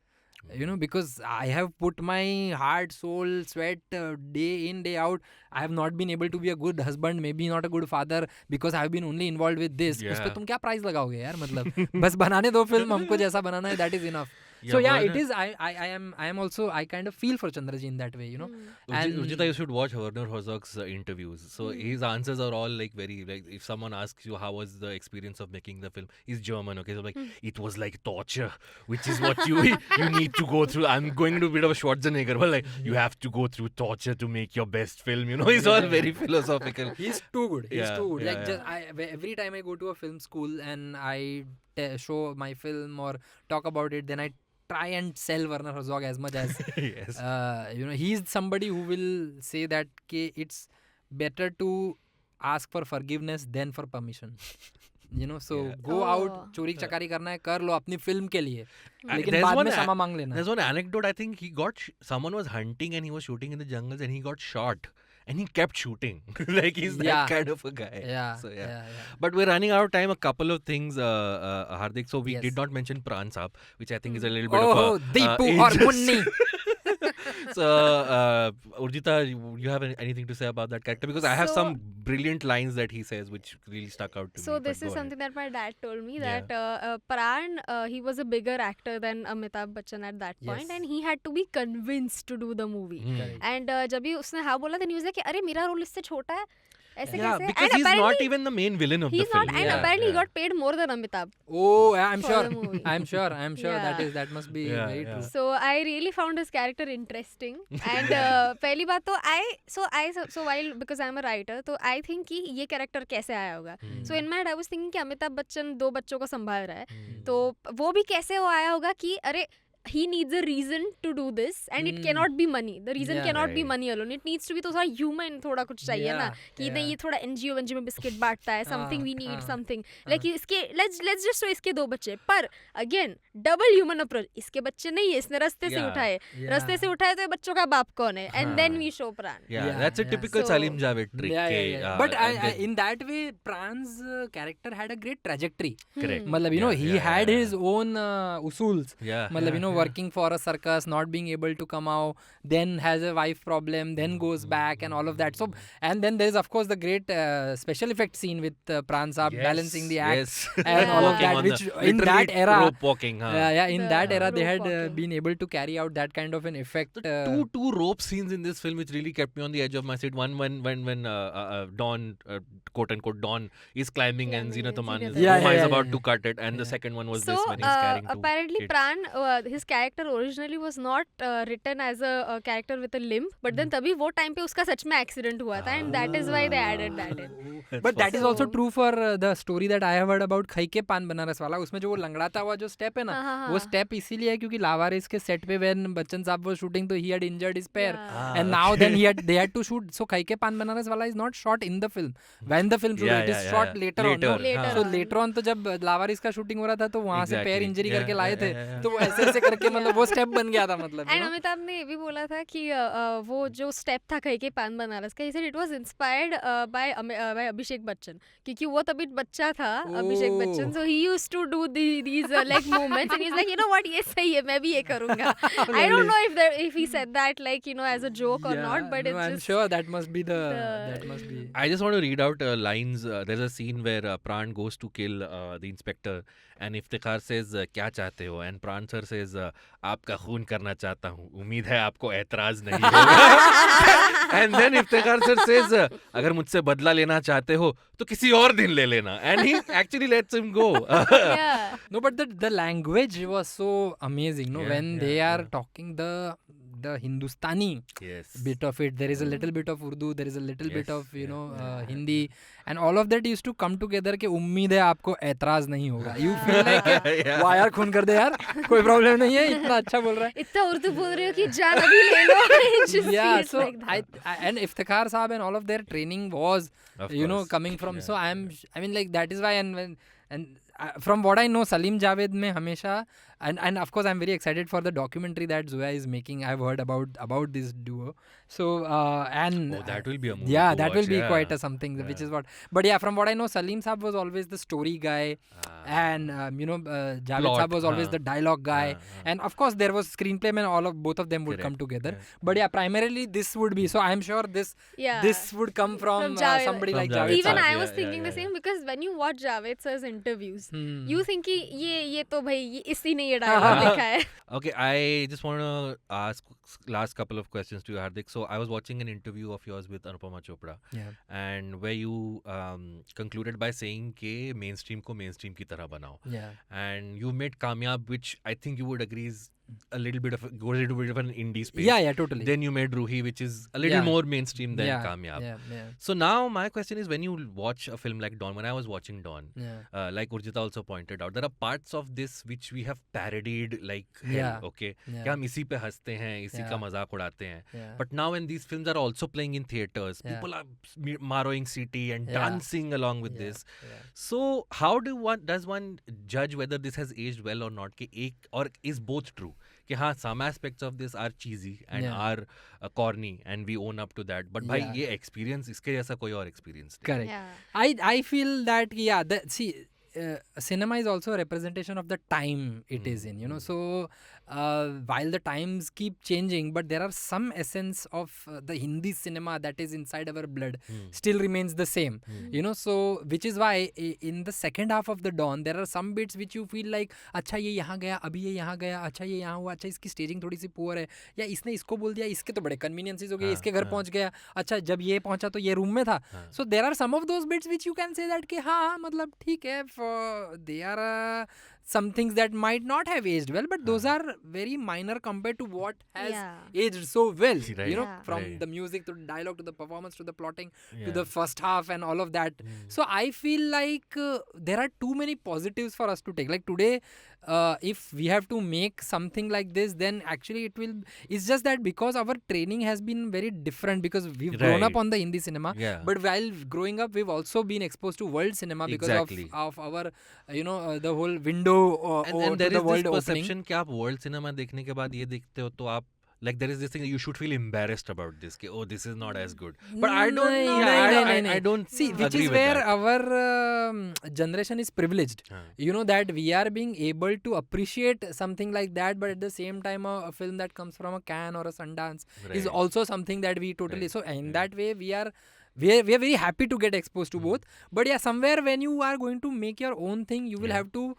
Speaker 4: Because I have put my heart, soul, sweat, day in, day out. I have not been able to be a good husband, maybe not a good father, because I have been only involved with this. उस पे तुम क्या price लगाओगे यार, मतलब बस बनाने दो film, हमको जैसा बनाना है, that is enough. So yeah,
Speaker 1: Werner-
Speaker 4: it is. I am also. I kind of feel for Chandraji in that way, you know. And
Speaker 1: Urjita, you should watch Werner Herzog's interviews. So his answers are all like very like, if someone asks you how was the experience of making the film, he's German, okay? So like it was like torture, which is what you need to go through. I'm going into a bit of a Schwarzenegger, but like you have to go through torture to make your best film. You know, he's all very philosophical.
Speaker 4: He's too good. He's
Speaker 1: Yeah,
Speaker 4: too good.
Speaker 1: yeah,
Speaker 4: Like
Speaker 1: yeah.
Speaker 4: every time I go to a film school and I show my film or talk about it, then I try and sell Werner Herzog as much as
Speaker 1: Yes.
Speaker 4: you know, he's somebody who will say that it's better to ask for forgiveness than for permission. You know, so
Speaker 1: Yeah.
Speaker 4: go out, चोरी चकारी करना है कर लो अपनी film के लिए, लेकिन
Speaker 1: there's
Speaker 4: बाद
Speaker 1: one
Speaker 4: में
Speaker 1: a-
Speaker 4: क्षमा मांग लेना.
Speaker 1: There's one anecdote. I think he got someone was hunting and he was shooting in the jungles and he got shot and he kept shooting. Like he's that
Speaker 4: Yeah.
Speaker 1: kind of a guy.
Speaker 4: Yeah,
Speaker 1: So
Speaker 4: yeah.
Speaker 1: But we're running out of time. A couple of things, Hardik. So we
Speaker 4: Yes.
Speaker 1: did not mention Pran Saab, which I think is a little bit of
Speaker 4: Oh,
Speaker 1: a
Speaker 4: Deepu or
Speaker 1: injustice.
Speaker 4: Munni.
Speaker 1: So Urjita, you have anything to say about that character? Because I have
Speaker 2: So-
Speaker 1: some brilliant lines that he says which really stuck out to me.
Speaker 2: So
Speaker 1: but
Speaker 2: this
Speaker 1: go
Speaker 2: is
Speaker 1: ahead.
Speaker 2: something that my dad told me,
Speaker 1: Yeah.
Speaker 2: that Pran, he was a bigger actor than Amitabh Bachchan at that point,
Speaker 4: Yes.
Speaker 2: and he had to be convinced to do the movie.
Speaker 1: Hmm.
Speaker 2: And जब भी उसने हाँ बोला, then he was like, अरे मेरा role इससे छोटा है, ऐसे
Speaker 1: Yeah,
Speaker 2: कैसे?
Speaker 1: because
Speaker 2: And
Speaker 1: he's not
Speaker 2: apparently
Speaker 1: even the main villain of the
Speaker 2: he's
Speaker 1: film.
Speaker 2: not, and
Speaker 1: Yeah,
Speaker 2: apparently he
Speaker 1: yeah.
Speaker 2: got paid more than Amitabh.
Speaker 4: Oh, yeah, I'm
Speaker 2: For
Speaker 4: sure.
Speaker 2: the movie.
Speaker 4: I'm sure.
Speaker 2: Yeah.
Speaker 4: That must be
Speaker 1: Yeah,
Speaker 4: very
Speaker 1: yeah.
Speaker 4: true.
Speaker 2: So I really found his character interesting. And पहली बात तो so while because I'm a writer, तो I think कि ये character कैसे आया होगा. So in my head I was thinking कि अमिताभ बच्चन 2 बच्चों को संभाल रहा है, तो वो भी कैसे वो आया होगा कि अरे he needs a reason to do this and it cannot be money. The reason
Speaker 4: Yeah.
Speaker 2: cannot be
Speaker 1: Right.
Speaker 2: money alone. It needs to be तो थोड़ा human थोड़ा कुछ चाहिए ना कि नहीं ये थोड़ा NGO में बिस्किट बांटता है, something we need something like इसके let's just show इसके 2 बच्चे, पर again double human approach. इसके बच्चे नहीं है, इसने रास्ते से
Speaker 1: Yeah.
Speaker 2: उठाए,
Speaker 4: Yeah.
Speaker 2: रास्ते से उठाए तो ये बच्चों का बाप कौन है, and then we show Pran.
Speaker 1: Yeah,
Speaker 4: Yeah,
Speaker 1: that's a
Speaker 4: yeah.
Speaker 1: typical
Speaker 2: So-
Speaker 1: Salim Javed trick.
Speaker 4: Yeah. But
Speaker 1: and then-
Speaker 4: in that way, Pran's character had a great trajectory.
Speaker 1: Correct.
Speaker 4: मतलब you know,
Speaker 1: Yeah,
Speaker 4: he
Speaker 1: yeah,
Speaker 4: had
Speaker 1: yeah,
Speaker 4: his own usuls.
Speaker 1: Yeah.
Speaker 4: मतलब you know, working for a circus, not being able to come out, then has a wife problem, then goes back and all of that. So and then there's of course the great special effect scene with Pran Saab
Speaker 1: Yes,
Speaker 4: balancing the act
Speaker 1: yes.
Speaker 4: and all of
Speaker 1: Walking
Speaker 4: that,
Speaker 1: on
Speaker 4: which
Speaker 1: the-
Speaker 4: in
Speaker 1: literally
Speaker 4: that era,
Speaker 1: rope walking. Huh?
Speaker 4: in
Speaker 2: The
Speaker 4: that era they
Speaker 2: rope
Speaker 4: had
Speaker 2: walking.
Speaker 4: been able to carry out that kind of an effect.
Speaker 1: The two rope scenes in this film which really kept me on the edge of my seat. One when Dawn, quote unquote Dawn, is climbing and
Speaker 2: Climbing
Speaker 1: Zinat
Speaker 2: and
Speaker 1: Aman
Speaker 2: Zinat
Speaker 1: is
Speaker 4: Aman. Yeah,
Speaker 1: about
Speaker 4: yeah.
Speaker 1: to cut it, and the second one was this
Speaker 2: So
Speaker 1: when he's carrying two
Speaker 2: apparently
Speaker 1: kids.
Speaker 2: Pran, his character originally was not written as a character with a limb, but then तभी वो time पे उसका सच में accident हुआ था, and that is why they added that in.
Speaker 4: But that is also
Speaker 2: So-
Speaker 4: true for the story that I have heard about खाई के पान बनारस वाला. उसमें जो वो लंगड़ाता हुआ जो step है ना,
Speaker 2: हाँ,
Speaker 4: वो
Speaker 2: हाँ.
Speaker 4: step इसीलिए है क्योंकि लावारिस के set पे when बच्चन साहब was shooting तो he had injured his pair.
Speaker 2: Yeah.
Speaker 4: And now then they had to shoot. So खाई के पान बनारस वाला is not shot in the film. When the film shooting,
Speaker 1: Yeah,
Speaker 4: it is
Speaker 1: yeah,
Speaker 4: shot
Speaker 1: yeah.
Speaker 4: later on. No?
Speaker 2: Later
Speaker 4: So
Speaker 2: on.
Speaker 4: later on तो जब लावारिस का shooting हो रहा था तो वहाँ से पैर
Speaker 1: Exactly.
Speaker 4: इंजरी
Speaker 1: Yeah,
Speaker 4: करके लाए
Speaker 1: yeah,
Speaker 4: थे.
Speaker 1: yeah, yeah.
Speaker 4: तो वो ऐसे ऐसे करके मतलब वो step बन गया था मतलब.
Speaker 2: एंड अमिताभ ने ये भी बोला था कि वो जो स्टेप था कहीं के पान बनारस का, he said it was inspired by Abhishek Bachchan, क्योंकि वो तभी बच्चा था Abhishek Bachchan, so he used to do these leg movements and he's like, you know what, ये सही है, मैं भी ये करूँगा. I don't know if he said that like, you know, as a joke or not, but it's
Speaker 4: I'm
Speaker 2: just
Speaker 4: sure that must be that must be.
Speaker 1: I just want to read out lines. There's a scene where Pran goes to kill the inspector, and Iftikhar says, "क्या चाहते हो?" And Pran sir says, "आपका खून करना चाहता हूँ. उम्मीद है आपको ऐतराज नहीं होगा." And then Iftikhar sir says, "अगर मुझसे बदला लेना चाहते हो, तो किसी और दिन ले लेना." And he actually lets him go.
Speaker 2: yeah.
Speaker 4: No, but the language was so amazing. No,
Speaker 1: Yeah,
Speaker 4: when
Speaker 1: yeah,
Speaker 4: they are
Speaker 1: yeah.
Speaker 4: talking the Hindustani
Speaker 1: Yes.
Speaker 4: bit of it, there is a little bit of Urdu, there is a little bit
Speaker 1: Yes,
Speaker 4: of you
Speaker 1: yeah,
Speaker 4: know
Speaker 1: yeah,
Speaker 4: Hindi, and all of that used to come together. कि उम्मीद है आपको ऐतराज नहीं होगा. You feel like
Speaker 1: Yeah.
Speaker 4: वाह यार खून कर दे यार, कोई problem नहीं है, इतना अच्छा बोल रहा है.
Speaker 2: इतना उर्दू बोल रहे हो कि जान अभी ले लो. It just
Speaker 4: Yeah,
Speaker 2: feels
Speaker 4: so
Speaker 2: like that.
Speaker 4: I and Iftikhar Saab and all of their training was
Speaker 1: Of
Speaker 4: you know
Speaker 1: course.
Speaker 4: coming from.
Speaker 1: Yeah,
Speaker 4: So I mean like that is why and from what I know, Salim Javed में हमेशा and of course I'm very excited for the documentary that Zoya is making. I've heard about this duo. So and
Speaker 1: Oh, that will be a movie.
Speaker 4: yeah,
Speaker 1: to
Speaker 4: that will
Speaker 1: watch,
Speaker 4: be
Speaker 1: yeah.
Speaker 4: quite a something, which
Speaker 1: Yeah.
Speaker 4: is what. But yeah, from what I know, Salim Saab was always the story guy, and you know, Javed
Speaker 1: Plot,
Speaker 4: Saab was always the dialogue guy, and of course there was screenplay, and both of them would come
Speaker 1: Correct.
Speaker 4: together.
Speaker 1: Yeah.
Speaker 4: But yeah, primarily this would be. So I'm sure this would come from
Speaker 2: Javed.
Speaker 4: somebody
Speaker 1: From
Speaker 4: like
Speaker 1: Javed
Speaker 4: Javed.
Speaker 2: Even
Speaker 1: Saab,
Speaker 2: I
Speaker 1: yeah,
Speaker 2: was thinking
Speaker 1: yeah,
Speaker 2: the
Speaker 1: yeah.
Speaker 2: same, because when you watch Javed sir's interviews,
Speaker 4: Hmm.
Speaker 2: you think कि ये तो भाई ये इसी ने ये dialogue लिखा है.
Speaker 1: Okay, I just want to ask last couple of questions to you, Hardik. So I was watching an interview of yours with Anupama Chopra, and where you concluded by saying कि mainstream को mainstream की तरह बनाओ. And you made Kamyaab, which I think you would agree is a little bit of an indie space.
Speaker 4: Yeah, totally.
Speaker 1: Then you made Roohi, which is a little more mainstream than Kamyaab. So now my question is, when you watch a film like Dawn, when I was watching Dawn, like Urjita also pointed out, there are parts of this which we have parodied like hell, okay? कि हम इसी पे हंसते हैं, इसी का मजाक उड़ाते हैं. But now when these films are also playing in theaters, people are marrowing CT and dancing along with this. So how does one judge whether this has aged well or not? कि एक or is both true? कि हाँ, some aspects of this are cheesy and are corny and we own up to that. But भाई ये experience, इसके जैसा कोई और experience नहीं.
Speaker 4: Correct. I feel that cinema is also a representation of the time it is in, you know. So while the times keep changing, but there are some essence of the Hindi cinema that is inside our blood still remains the same, you know. So which is why in the second half of the Dawn there are some bits which you feel like अच्छा ये यहाँ गया, अभी ये यहाँ गया, अच्छा ये यहाँ हुआ, अच्छा इसकी staging थोड़ी सी poor है, या इसने इसको बोल दिया, इसके तो बड़े conveniences हो गए, इसके घर पहुँच गया, अच्छा जब ये पहुँचा तो ये रूम में था. So there are some of those bits which you can say that कि हाँ मतलब ठीक है, they are some things that might not have aged well, but those are very minor compared to what has aged so well, you know, from the music to the dialogue to the performance to the plotting to the first half and all of that. So I feel like there are too many positives for us to take. Like today, if we have to make something like this, then actually it's just that because our training has been very different, because we've grown up on the Hindi cinema, but while growing up we've also been exposed to world cinema because of our, you know, the whole window
Speaker 1: and there
Speaker 4: to the
Speaker 1: is
Speaker 4: world
Speaker 1: this
Speaker 4: opening.
Speaker 1: perception कि आप world cinema देखने के बाद ये देखते हो तो आप, like there is this thing that you should feel embarrassed about this, कि, oh, this is not as good. But I don't know. I don't
Speaker 4: see, which
Speaker 1: agree
Speaker 4: is
Speaker 1: with
Speaker 4: where
Speaker 1: that.
Speaker 4: our generation is privileged. You know, that we are being able to appreciate something like that, but at the same time a film that comes from a Cannes or a Sundance is also something that we totally... So in that way we are very happy to get exposed to both. But yeah, somewhere when you are going to make your own thing, you will have to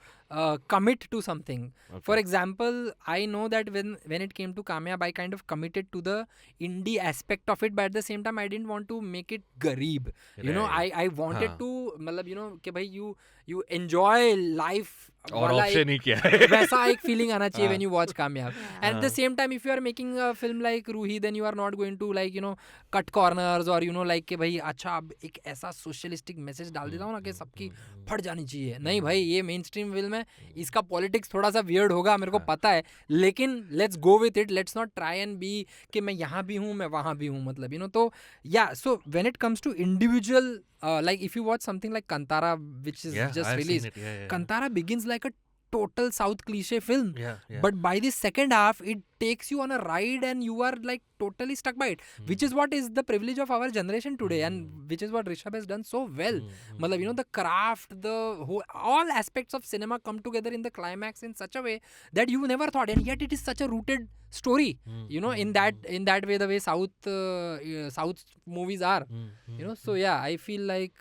Speaker 4: commit to something. For example, I know that when it came to Kamyaab, I kind of committed to the indie aspect of it, but at the same time I didn't want to make it garib. You know, I wanted to, मतलब, you know, कि भाई you enjoy life.
Speaker 1: और option ही क्या है
Speaker 4: वैसा एक feeling आना चाहिए when you watch Kamyaab. And at the same time, if you are making a film like Roohi, then you are not going to, like, you know, cut corners or, you know, like कि भाई अच्छा अब एक ऐसा socialistic message डाल देता हूँ ना कि सबकी फट जानी चाहिए. नहीं भाई, ये मेन स्ट्रीम फिल्म है, इसका पॉलिटिक्स थोड़ा सा वियर्ड होगा, मेरे को पता है, लेकिन let's go with it. Let's not try and be कि मैं यहाँ भी हूँ, मैं वहाँ भी हूँ, मतलब, you know. तो yeah, so when it comes to individual, like if you watch something like Kantara, which is just
Speaker 1: I've
Speaker 4: released,
Speaker 1: seen it.
Speaker 4: Kantara begins like a total South cliche film,
Speaker 1: yeah.
Speaker 4: but by the second half it takes you on a ride and you are like totally stuck by it, which is what is the privilege of our generation today, and which is what Rishabh has done so well. Matlab, you know, the craft, the whole, all aspects of cinema come together in the climax in such a way that you never thought, and yet it is such a rooted story, you know, in that way, the way South movies are, you know. So yeah, I feel like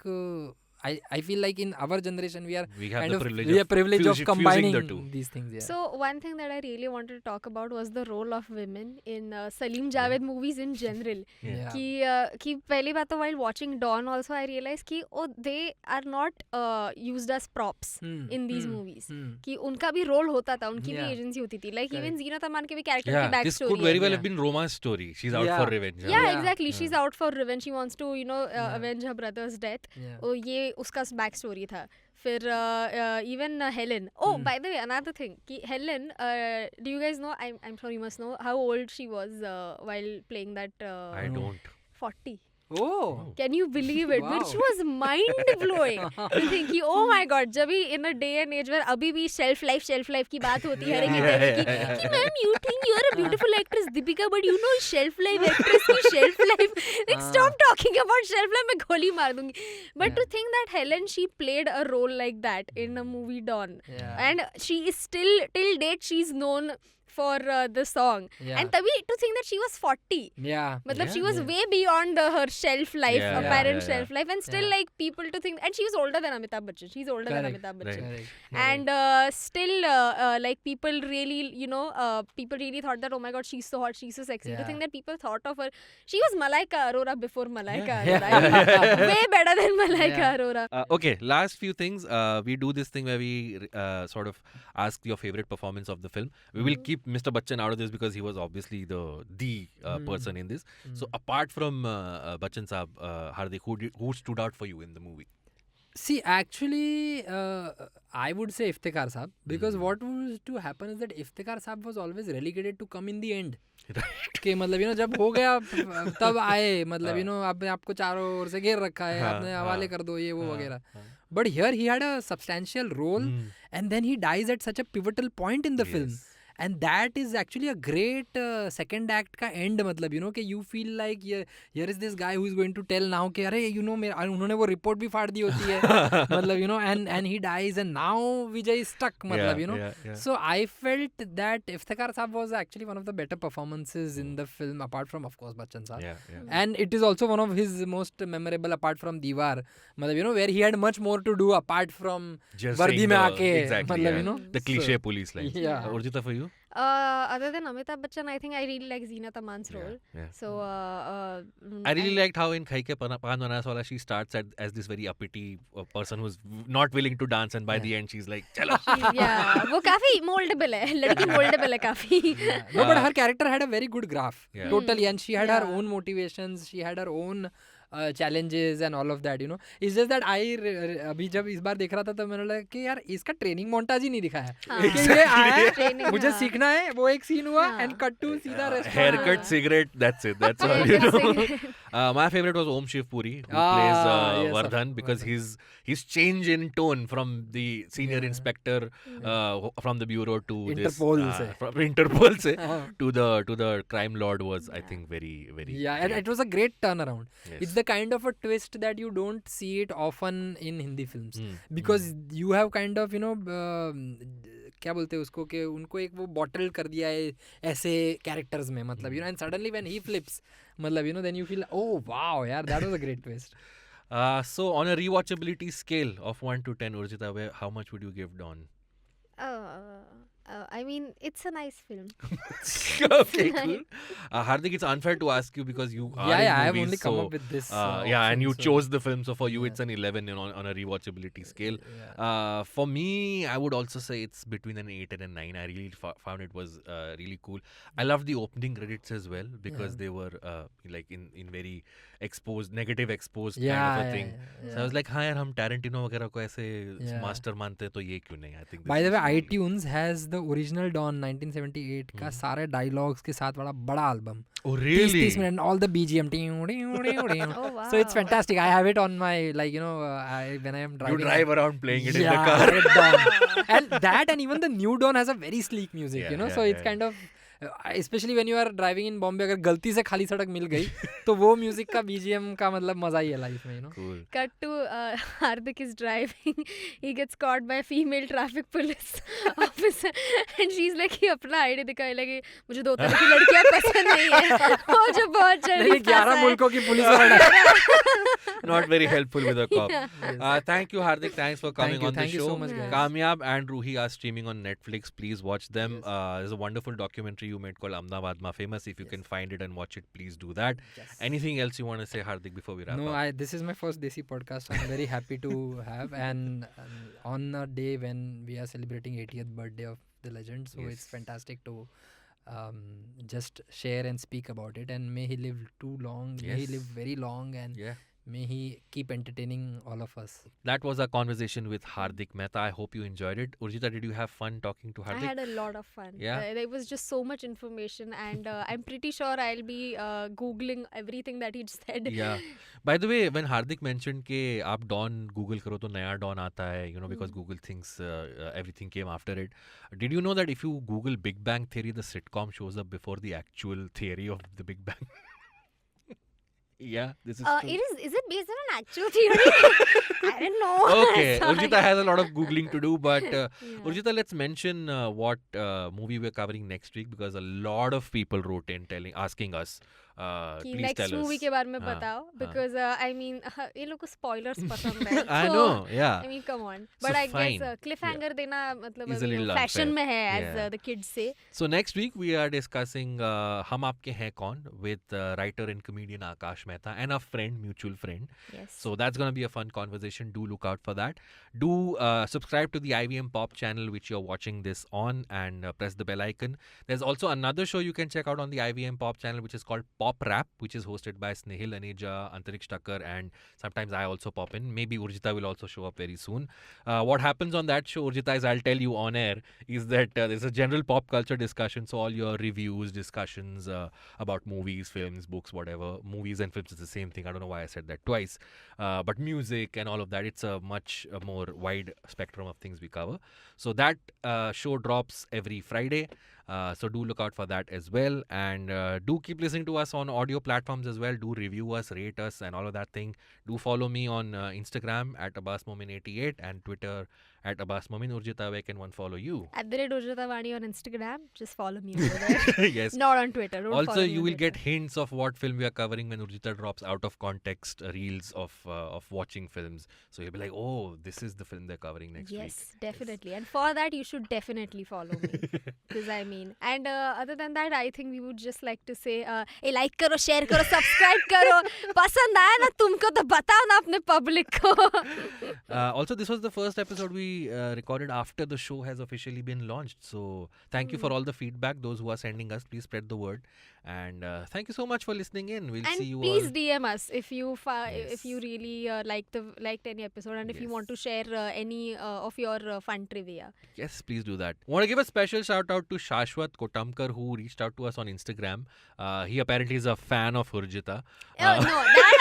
Speaker 4: I feel like in our generation we have kind
Speaker 1: the
Speaker 4: of privilege of combining
Speaker 1: the two.
Speaker 4: these things. Yeah.
Speaker 2: So one thing that I really wanted to talk about was the role of women in Salim Javed movies in general. कि पहली बात तो while watching Dawn also I realized कि they are not used as props in these movies. कि उनका भी role होता था, उनकी भी agency होती थी. Like even Zeenat Aman के भी character की backstory.
Speaker 1: This could very well have been romance story. She's out for revenge.
Speaker 2: Yeah, exactly. She's out for revenge. She wants to, you know, avenge her brother's death. ये उसका backstory था. फिर even Helen. Oh, by the way, another thing. कि Helen, do you guys know? I'm sure you must know how old she was while playing that.
Speaker 1: I don't.
Speaker 2: 40.
Speaker 4: Oh,
Speaker 2: can you believe it?
Speaker 4: Wow.
Speaker 2: Which was mind blowing. To think कि oh my god, जब भी in a day and age where अभी भी shelf life की बात होती है कि ma'am, you think you are a beautiful actress Deepika, but you know shelf life actress की shelf life. Like stop talking about shelf life, मैं गोली मार दूंगी. But to think that Helen, she played a role like that in a movie Dawn, and she is still till date she's known for the song.
Speaker 4: Yeah.
Speaker 2: And Tabi, to think that she was 40.
Speaker 4: Yeah.
Speaker 2: Matlab, she
Speaker 1: Yeah.
Speaker 2: was way beyond her shelf life,
Speaker 1: Yeah,
Speaker 2: apparent
Speaker 1: yeah.
Speaker 2: shelf life, and still
Speaker 4: Yeah.
Speaker 2: like people to think, and she was older than Amitabh Bachchan. She's older than
Speaker 4: Correct.
Speaker 2: Amitabh Bachchan.
Speaker 4: Correct.
Speaker 2: And still like people really people really thought that, oh my god, she's so hot, she's so sexy. To
Speaker 4: Yeah.
Speaker 2: think that people thought of her, she was Malaika Arora before Malaika
Speaker 1: Yeah.
Speaker 2: Arora. I mean, way better than Malaika
Speaker 4: Yeah.
Speaker 2: Arora.
Speaker 1: Okay, last few things. We do this thing where we sort of ask your favorite performance of the film. We will keep Mr. Bachchan out of this because he was obviously the person in this. So apart from Bachchan Saab, Hardik, who stood out for you in the movie?
Speaker 4: See, actually, I would say Iftikhar Saab, because what was to happen is that Iftikhar Saab was always relegated to come in the end. कि मतलब जब हो गया तब आए, मतलब आपने आपको चारों ओर से घेर रखा है, आपने हवाले कर दो ये वो वगैरह. But here he had a substantial role, and then he dies at such a pivotal point in the film. And that is actually a great second act का end, मतलब कि you feel like here is this guy who is going to tell now कि अरे उन्होंने वो report भी फाड़ दी होती है, मतलब and he dies, and now Vijay is stuck, मतलब So I felt that Iftikhar Saab was actually one of the better performances in the film, apart from of course Bachchan Saab. And it is also one of his most memorable apart from Diwar, मतलब where he had much more to do apart from वर्दी में आके, मतलब
Speaker 1: the cliche police line.
Speaker 4: Yeah.
Speaker 1: Urjita, for you?
Speaker 2: Other than Amitabh Bachchan, I think I really like Zeenat Aman's role. So
Speaker 1: I really liked how in Khai Ke Paan Banaras Wala she starts as this very uppity person who's not willing to dance, and by the end she's like, chalo.
Speaker 2: Yeah, वो काफी moldable है, लड़की moldable है काफी.
Speaker 4: No, but her character had a very good graph,
Speaker 1: Yeah.
Speaker 4: totally, and she had her
Speaker 2: Yeah.
Speaker 4: own motivations, she had her own challenges and all of that, It's just that अभी जब इस बार देख रहा था तो मैंने लगा कि यार इसका ट्रेनिंग मोन्टाज ही नहीं दिखाया है कि ये आया है,
Speaker 2: Training,
Speaker 4: मुझे
Speaker 2: हाँ.
Speaker 4: सीखना है, वो एक सीन हुआ and cut to सीधा restaurant.
Speaker 1: Haircut, cigarette, that's it. That's all my favorite was Om Shiv Puri, who plays
Speaker 4: yes,
Speaker 1: Vardhan, because his change in tone from the senior inspector from the bureau to
Speaker 4: Interpol
Speaker 1: this
Speaker 4: se.
Speaker 1: from Interpol se, to the crime lord was, I think, very very
Speaker 4: And it was a great turnaround.
Speaker 1: Yes.
Speaker 4: It's the kind of a twist that you don't see it often in Hindi films, because you have kind of क्या बोलते हैं उसको कि उनको एक वो bottle कर दिया है ऐसे कैरेक्टर्स में, मतलब and suddenly when he flips, मतलब then you feel, oh wow, yeah, that was a great twist.
Speaker 1: So on a rewatchability scale of 1 to 10, Urjita, how much would you give Dawn?
Speaker 2: I mean, it's a nice film.
Speaker 1: Okay, cool. Hardik, it's unfair to ask you because you are in
Speaker 4: I have
Speaker 1: movies,
Speaker 4: only come
Speaker 1: so,
Speaker 4: up with this.
Speaker 1: and you
Speaker 4: option, so-
Speaker 1: chose the film, so for you it's an 11 on a rewatchability scale. For me, I would also say it's between an 8 and a 9. I really found it was really cool. I love the opening credits as well because they were like in very negative exposed kind of a thing. So I was like, हाँ यार हम Tarantino वगैरह को ऐसे master मानते हैं तो ये क्यों नहीं? I think.
Speaker 4: By the way, iTunes has the original Dawn 1978 का सारे dialogues के साथ बड़ा album.
Speaker 1: Oh really?
Speaker 4: 30 minutes, all the BGM.
Speaker 2: Oh wow.
Speaker 4: So it's fantastic. I have it on my, when I am driving.
Speaker 1: You drive around playing it in the
Speaker 4: Yeah,
Speaker 1: car.
Speaker 4: Dawn. And that, and even the new Dawn has a very sleek music, so it's kind of, especially when you are driving in Bombay, अगर गलती से खाली सड़क मिल गई तो वो music का BGM का मतलब मजा ही है लाइफ में,
Speaker 1: Cool.
Speaker 2: Cut to Hardik is driving. He gets caught by a female traffic police officer, and she's like, he अपना आईडी दिखाए लगी, मुझे 2 तरह की लड़कियां पसंद नहीं है, वो जो बहुत जल्दी
Speaker 4: नहीं 11 मुल्कों की पुलिस वाला.
Speaker 1: Not very helpful with a cop. Thank you, Hardik. Thanks for coming on the
Speaker 4: Thank you
Speaker 1: show.
Speaker 4: so much, guys.
Speaker 1: Kamyaab and Roohi are streaming on Netflix. Please watch them. There's a wonderful documentary you made called Ahmedabad Ma Famous. If you can find it and watch it, please do that. Anything else you want to say, Hardik, before we wrap
Speaker 4: No,
Speaker 1: up?
Speaker 4: this is my first Desi podcast. I'm very happy to have, and on a day when we are celebrating 80th birthday of the legend, so it's fantastic to just share and speak about it. And may he live too long. May he live very long, and may he keep entertaining all of us.
Speaker 1: That was our conversation with Hardik Mehta. I hope you enjoyed it. Urjita, did you have fun talking to Hardik?
Speaker 2: I had a lot of fun.
Speaker 1: Yeah?
Speaker 2: There was just so much information, and I'm pretty sure I'll be Googling everything that he said.
Speaker 1: Yeah. By the way, when Hardik mentioned कि आप Dawn Google करो तो नया Dawn आता है, because Google thinks everything came after it. Did you know that if you Google Big Bang Theory, the sitcom shows up before the actual theory of the Big Bang? Yeah, this is true.
Speaker 2: Is it based on an actual theory? I don't know.
Speaker 1: Okay,
Speaker 2: Sorry.
Speaker 1: Urjita has a lot of googling to do, but
Speaker 2: Yeah.
Speaker 1: Urjita, let's mention what movie we're covering next week, because a lot of people wrote in asking us.
Speaker 2: कि
Speaker 1: Please
Speaker 2: next
Speaker 1: tell us.
Speaker 2: Movie के बारे में
Speaker 1: हाँ,
Speaker 2: बताओ
Speaker 1: हाँ.
Speaker 2: Because I mean ये लोग को स्पॉयलर्स पसंद है
Speaker 1: I know, yeah.
Speaker 2: I mean come on
Speaker 1: So
Speaker 2: but I
Speaker 1: fine.
Speaker 2: Guess cliffhanger देना मतलब
Speaker 1: Is a little
Speaker 2: fashion
Speaker 1: unfair.
Speaker 2: में है एज
Speaker 1: Yeah.
Speaker 2: द किड्स से
Speaker 1: So next week we are discussing Hum Aapke Hain Kaun with writer and comedian Akash Mehta and a friend, mutual friend.
Speaker 2: Yes
Speaker 1: So that's going to be a fun conversation. Do look out for that. Do subscribe to the IVM Pop channel which you're watching this on, and press the bell icon. There's also another show you can check out on the IVM Pop channel which is called Pop Rap, which is hosted by Snehil Aneja, Antariksh Thakkar, and sometimes I also pop in. Maybe Urjita will also show up very soon. What happens on that show, Urjita, is I'll tell you on air, is that there's a general pop culture discussion. So all your reviews, discussions about movies, films, books, whatever. Movies and films is the same thing. I don't know why I said that twice. But music and all of that, it's a much more wide spectrum of things we cover. So that show drops every Friday. So do look out for that as well, and do keep listening to us on audio platforms as well. Do review us, rate us, and all of that thing. Do follow me on Instagram at abbasmomin88 and Twitter at abbasmomin. Urjita, where can one follow you?
Speaker 2: at the rate Urjita Vani on Instagram, just follow me over there.
Speaker 1: Yes.
Speaker 2: Not on Twitter. Don't
Speaker 1: Also,
Speaker 2: follow me
Speaker 1: you
Speaker 2: on
Speaker 1: will
Speaker 2: Twitter.
Speaker 1: get hints of what film we are covering when Urjita drops out of context reels of watching films. So you'll be like, oh, this is the film they're covering next week.
Speaker 2: Yes, definitely. And for that, you should definitely follow me. Because I mean, and other than that, I think we would just like to say, like करो, share करो, subscribe करो. पसंद आया ना तुमको तो बताओ ना अपने public को.
Speaker 1: Also, this was the first episode we recorded after the show has officially been launched. So thank you for all the feedback. Those who are sending us, please spread the word. And thank you so much for listening in. We'll
Speaker 2: And
Speaker 1: see you
Speaker 2: please
Speaker 1: all.
Speaker 2: DM us if you
Speaker 1: Yes.
Speaker 2: if you really liked any episode, and if you want to
Speaker 1: Yes.
Speaker 2: share any of your fun trivia.
Speaker 1: Yes, please do that. Want to give a special shout out to Shashwat Kotamkar, who reached out to us on Instagram. He apparently is a fan of Urjita.
Speaker 2: Oh no, that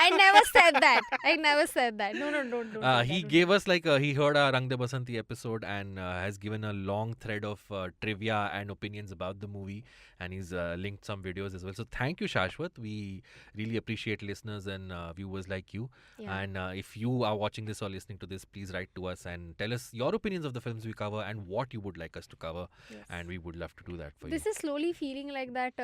Speaker 2: I never said that. I never said that. No, don't. do that,
Speaker 1: He
Speaker 2: don't
Speaker 1: gave us he heard our Rang De Basanti episode and has given a long thread of trivia and opinions about the movie, and he's linked some videos as well. So thank you, Shashwat. We really appreciate listeners and viewers like you.
Speaker 2: Yeah.
Speaker 1: And if you are watching this or listening to this, please write to us and tell us your opinions of the films we cover and what you would like us to cover.
Speaker 2: Yes.
Speaker 1: And we would love to do that for
Speaker 2: This
Speaker 1: you.
Speaker 2: is slowly feeling like that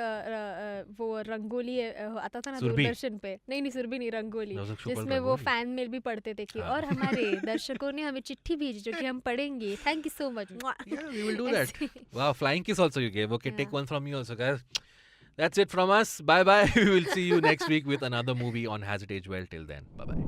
Speaker 2: वो रंगोली आता था ना
Speaker 1: सुरभि।
Speaker 2: दूरदर्शन पे नहीं सुरभि नहीं rangoli
Speaker 1: There was a show called
Speaker 2: जिसमें वो
Speaker 1: rangoli?
Speaker 2: Fan mail भी पढ़ते थे कि
Speaker 1: हाँ।
Speaker 2: और हमारे दर्शकों ने हमें चिट्ठी भेजी जो कि हम पढ़ेंगे thank you so much
Speaker 1: Yeah, we will do that. Wow, flying kiss also you gave. Okay, take
Speaker 2: Yeah.
Speaker 1: one from me also, guys. That's it from us. Bye bye. We will see you next week with another movie on Has It Aged Well. Till then, bye bye.